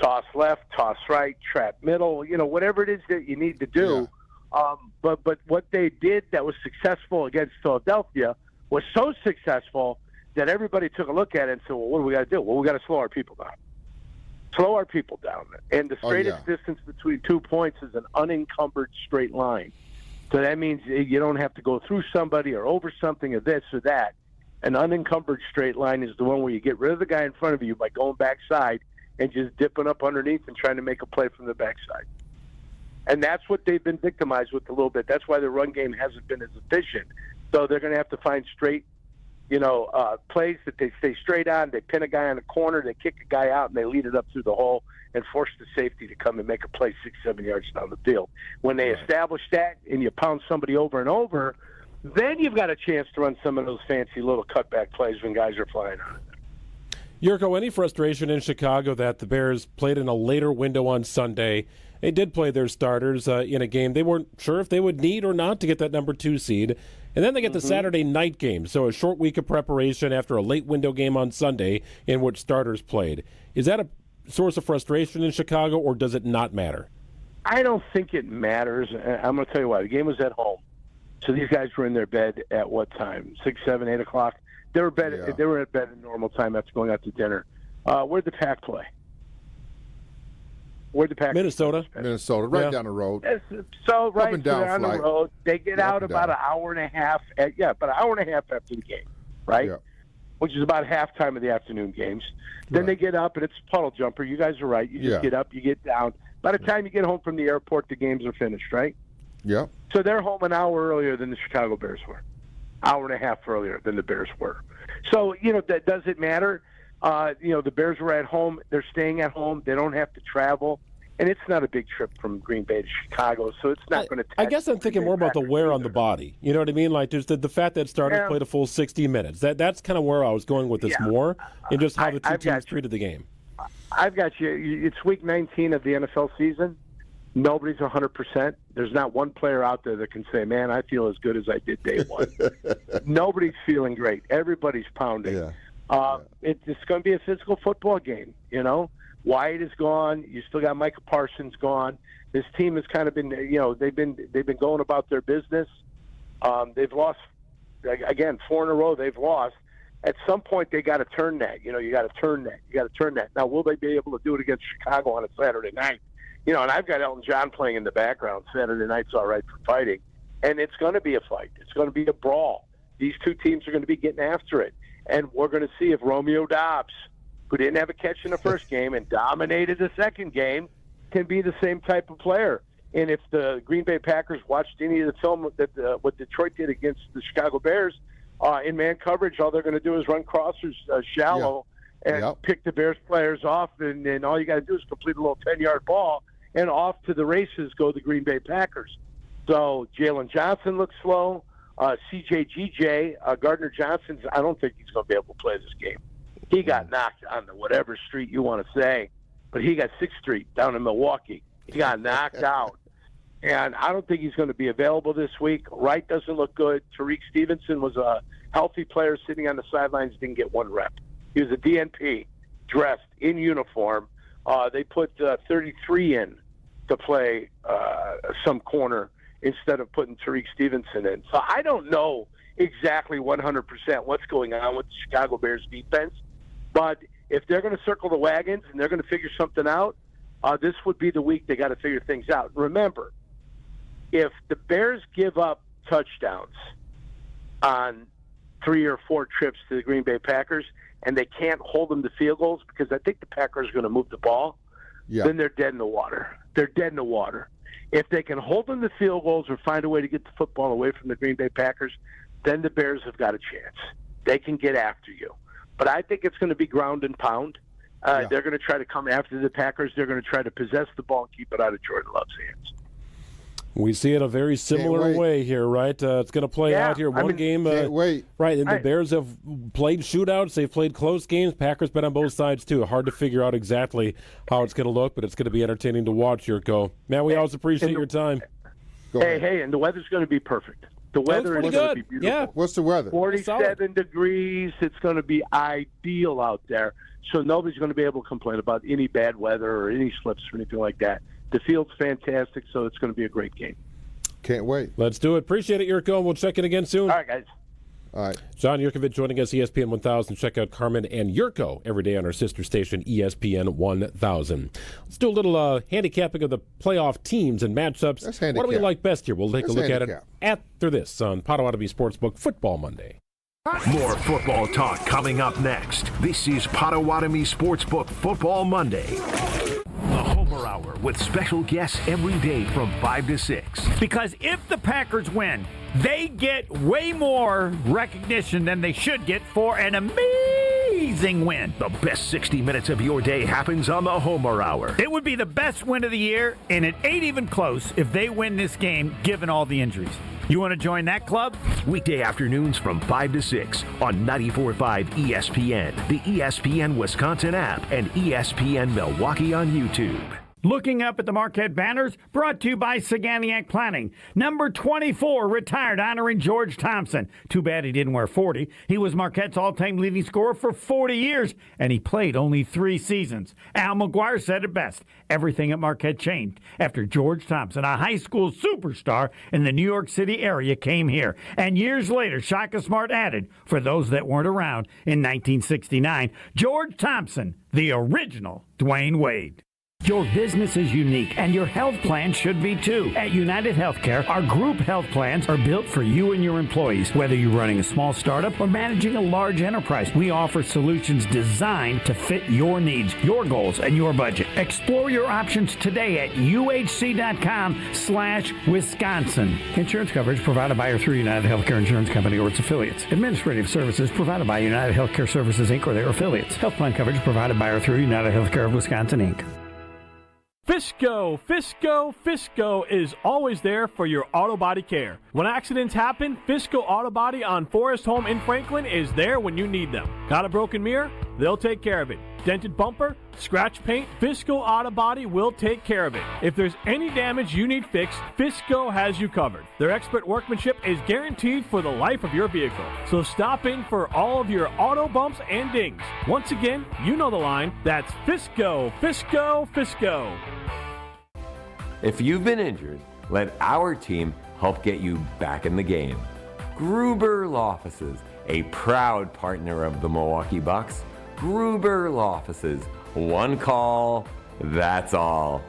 Toss left, toss right, trap middle, whatever it is that you need to do. Yeah. But what they did that was successful against Philadelphia was so successful that everybody took a look at it and said, well, what do we got to do? Well, we got to slow our people down. Slow our people down. And the straightest distance between 2 points is an unencumbered straight line. So that means you don't have to go through somebody or over something or this or that. An unencumbered straight line is the one where you get rid of the guy in front of you by going backside and just dipping up underneath and trying to make a play from the backside. And that's what they've been victimized with a little bit. That's why the run game hasn't been as efficient. So they're going to have to find straight plays that they stay straight on. They pin a guy on the corner, they kick a guy out, and they lead it up through the hole and force the safety to come and make a play 6-7 yards down the field. When they establish that and you pound somebody over and over, then you've got a chance to run some of those fancy little cutback plays when guys are flying on it. Yurko, any frustration in Chicago that the Bears played in a later window on Sunday? They did play their starters in a game they weren't sure if they would need or not to get that number 2 seed. And then they get the Saturday night game, so a short week of preparation after a late window game on Sunday in which starters played. Is that a source of frustration in Chicago, or does it not matter? I don't think it matters. I'm going to tell you why. The game was at home. So these guys were in their bed at what time? 6, 7, 8 o'clock? They were at bed at normal time after going out to dinner. Where'd the Pack play? Where'd the Pack Minnesota, right down the road. So right up and down on the road, they get out about an hour and a half. About an hour and a half after the game, right? Yeah. Which is about halftime of the afternoon games. Then they get up, and it's a puddle jumper. You guys are right. You just get up, you get down. By the time you get home from the airport, the games are finished, right? Yeah. So they're home an hour earlier than the Chicago Bears were. Hour and a half earlier than the Bears were. So, that does it matter? The Bears were at home. They're staying at home. They don't have to travel. And it's not a big trip from Green Bay to Chicago, so it's not going to I guess I'm thinking more about the wear on the body. You know what I mean? Like, there's the fact that starters played a full 60 minutes. That's kind of where I was going with this more, and just how the two teams treated the game. I've got you. It's week 19 of the NFL season. Nobody's 100%. There's not one player out there that can say, man, I feel as good as I did day one. Nobody's feeling great. Everybody's pounding. It's going to be a physical football game, Wyatt is gone. You still got Micah Parsons gone. This team has kind of been, they've been going about their business. They've lost, again, 4 in a row. They've lost. At some point, they got to turn that. You got to turn that. You got to turn that. Now, will they be able to do it against Chicago on a Saturday night? And I've got Elton John playing in the background. Saturday night's all right for fighting, and it's going to be a fight. It's going to be a brawl. These two teams are going to be getting after it, and we're going to see if Romeo Doubs, who didn't have a catch in the first game and dominated the second game, can be the same type of player. And if the Green Bay Packers watched any of the film that what Detroit did against the Chicago Bears in man coverage, all they're going to do is run crossers shallow and pick the Bears players off, and all you got to do is complete a little 10-yard ball, and off to the races go the Green Bay Packers. So Jalen Johnson looks slow. CJGJ, Gardner Johnson's, I don't think he's going to be able to play this game. He got knocked on the whatever street you want to say, but he got 6th Street down in Milwaukee. He got knocked out. And I don't think he's going to be available this week. Wright doesn't look good. Tariq Stevenson was a healthy player sitting on the sidelines, didn't get 1 rep. He was a DNP, dressed in uniform. They put 33 in to play some corner instead of putting Tariq Stevenson in. So I don't know exactly 100% what's going on with the Chicago Bears defense. But if they're going to circle the wagons and they're going to figure something out, this would be the week they got to figure things out. Remember, if the Bears give up touchdowns on 3 or 4 trips to the Green Bay Packers and they can't hold them to field goals because I think the Packers are going to move the ball, then they're dead in the water. They're dead in the water. If they can hold them to field goals or find a way to get the football away from the Green Bay Packers, then the Bears have got a chance. They can get after you. But I think it's going to be ground and pound. They're going to try to come after the Packers. They're going to try to possess the ball and keep it out of Jordan Love's hands. We see it a very similar way here, right? It's going to play out here. One game. Right, and the Bears have played shootouts. They've played close games. Packers been on both sides, too. Hard to figure out exactly how it's going to look, but it's going to be entertaining to watch, Yurko. Man, we always appreciate your time. Hey, and the weather's going to be perfect. The weather is going to be beautiful. Yeah. What's the weather? 47 degrees. It's going to be ideal out there. So nobody's going to be able to complain about any bad weather or any slips or anything like that. The field's fantastic, so it's going to be a great game. Can't wait. Let's do it. Appreciate it, Yurko. We'll check in again soon. All right, guys. All right. John Yurkovich joining us, ESPN 1000. Check out Carmen and Yurko every day on our sister station, ESPN 1000. Let's do a little handicapping of the playoff teams and matchups. What do we like best here? We'll take a look at it after this on Potawatomi Sportsbook Football Monday. More football talk coming up next. This is Potawatomi Sportsbook Football Monday. The Homer Hour with special guests every day from 5 to 6. Because if the Packers win, they get way more recognition than they should get for an amazing win. The best 60 minutes of your day happens on the Homer Hour. It would be the best win of the year, and it ain't even close if they win this game, given all the injuries. You want to join that club? Weekday afternoons from 5 to 6 on 94.5 ESPN, the ESPN Wisconsin app, and ESPN Milwaukee on YouTube. Looking up at the Marquette banners, brought to you by Saganiac Planning. Number 24, retired, honoring George Thompson. Too bad he didn't wear 40. He was Marquette's all-time leading scorer for 40 years, and he played only 3 seasons. Al McGuire said it best. Everything at Marquette changed after George Thompson, a high school superstar in the New York City area, came here. And years later, Shaka Smart added, for those that weren't around in 1969, George Thompson, the original Dwayne Wade. Your business is unique, and your health plan should be too. At United Healthcare, our group health plans are built for you and your employees. Whether you're running a small startup or managing a large enterprise, we offer solutions designed to fit your needs, your goals, and your budget. Explore your options today at uhc.com/Wisconsin. Insurance coverage provided by or through United Healthcare Insurance Company or its affiliates. Administrative services provided by United Healthcare Services, Inc. or their affiliates. Health plan coverage provided by or through United Healthcare of Wisconsin, Inc. Fisco is always there for your auto body care. When accidents happen, Fisco Auto Body on Forest Home in Franklin is there when you need them. Got a broken mirror? They'll take care of it. Dented bumper? Scratch paint? Fisco Auto Body will take care of it. If there's any damage you need fixed, Fisco has you covered. Their expert workmanship is guaranteed for the life of your vehicle. So stop in for all of your auto bumps and dings. Once again, you know the line. That's Fisco. If you've been injured, let our team help get you back in the game. Gruber Law Offices, a proud partner of the Milwaukee Bucks. Gruber Law Offices, one call, that's all.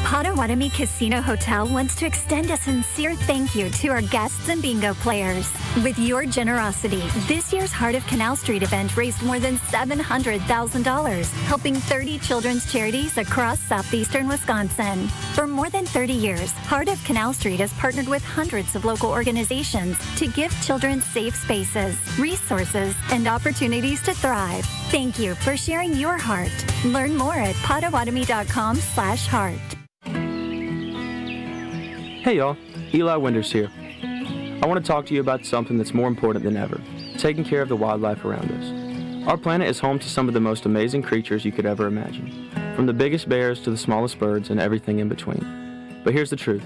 Potawatomi Casino Hotel wants to extend a sincere thank you to our guests and bingo players. With your generosity, this year's Heart of Canal Street event raised more than $700,000, helping 30 children's charities across southeastern Wisconsin. For more than 30 years, Heart of Canal Street has partnered with hundreds of local organizations to give children safe spaces, resources, and opportunities to thrive. Thank you for sharing your heart. Learn more at potawatomi.com/heart. Hey y'all, Eli Winters here. I want to talk to you about something that's more important than ever, taking care of the wildlife around us. Our planet is home to some of the most amazing creatures you could ever imagine, from the biggest bears to the smallest birds and everything in between. But here's the truth.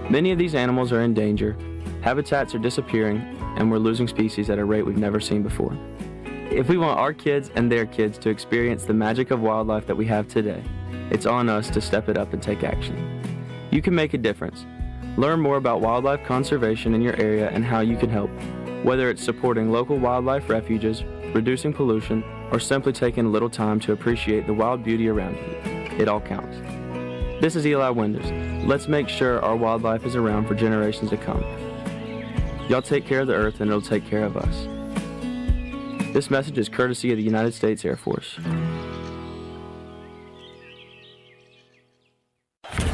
Many of these animals are in danger, habitats are disappearing, and we're losing species at a rate we've never seen before. If we want our kids and their kids to experience the magic of wildlife that we have today, it's on us to step it up and take action. You can make a difference. Learn more about wildlife conservation in your area and how you can help, whether it's supporting local wildlife refuges, reducing pollution, or simply taking a little time to appreciate the wild beauty around you. It all counts. This is Eli Winters. Let's make sure our wildlife is around for generations to come. Y'all take care of the earth and it'll take care of us. This message is courtesy of the United States Air Force.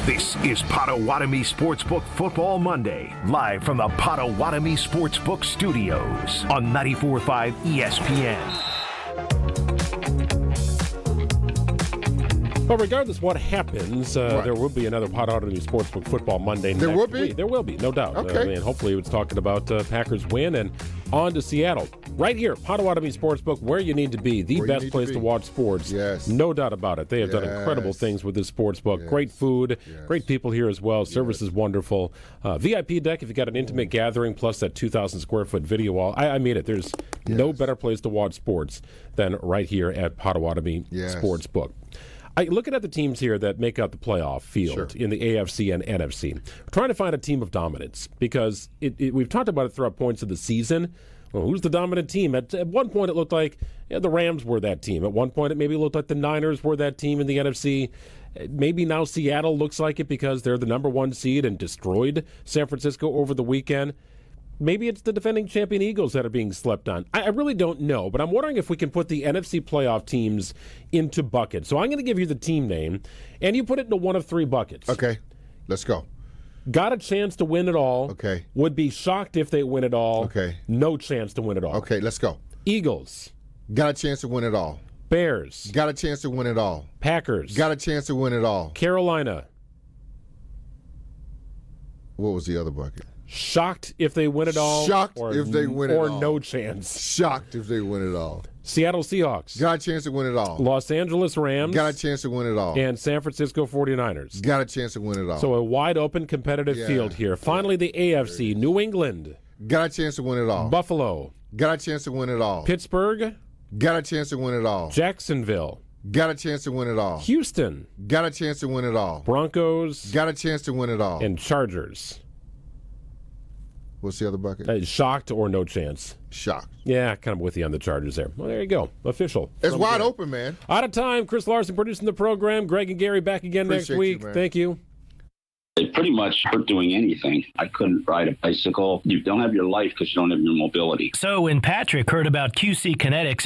This is Potawatomi Sportsbook Football Monday, live from the Potawatomi Sportsbook Studios on 94.5 ESPN. But regardless what happens, there will be another Potawatomi Sportsbook Football Monday There next will be? week. There will be, no doubt. Okay. And hopefully it's talking about Packers win and on to Seattle. Right here, Potawatomi Sportsbook, where you need to be. The best place to watch sports. Yes. No doubt about it. They have done incredible things with this sportsbook. Great food, great people here as well. Service is wonderful. VIP deck if you got an intimate gathering, plus that 2,000 square foot video wall. I mean it. There's no better place to watch sports than right here at Potawatomi Sportsbook. Looking at the teams here that make up the playoff field in the AFC and NFC, we're trying to find a team of dominance because we've talked about it throughout points of the season. Well, who's the dominant team? At one point, it looked like the Rams were that team. At one point, it maybe looked like the Niners were that team in the NFC. Maybe now Seattle looks like it because they're the number one seed and destroyed San Francisco over the weekend. Maybe it's the defending champion Eagles that are being slept on. I really don't know, but I'm wondering if we can put the NFC playoff teams into buckets. So I'm going to give you the team name, and you put it into one of three buckets. Okay, let's go. Got a chance to win it all. Okay. Would be shocked if they win it all. Okay. No chance to win it all. Okay, let's go. Eagles. Got a chance to win it all. Bears. Got a chance to win it all. Packers. Got a chance to win it all. Carolina. What was the other bucket? Shocked if they win it all. Shocked if they win it all. Or no chance. Shocked if they win it all. Seattle Seahawks. Got a chance to win it all. Los Angeles Rams. Got a chance to win it all. And San Francisco 49ers. Got a chance to win it all. So a wide open competitive field here. Finally, the AFC. New England. Got a chance to win it all. Buffalo. Got a chance to win it all. Pittsburgh. Got a chance to win it all. Jacksonville. Got a chance to win it all. Houston. Got a chance to win it all. Broncos. Got a chance to win it all. And Chargers. What's the other bucket? Shocked or no chance? Shocked. Yeah, kind of with you on the Chargers there. Well, there you go. Official. It's wide open, man. Out of time. Chris Larson producing the program. Greg and Gary back again next week. Thank you. It pretty much hurt doing anything. I couldn't ride a bicycle. You don't have your life because you don't have your mobility. So when Patrick heard about QC Kinetics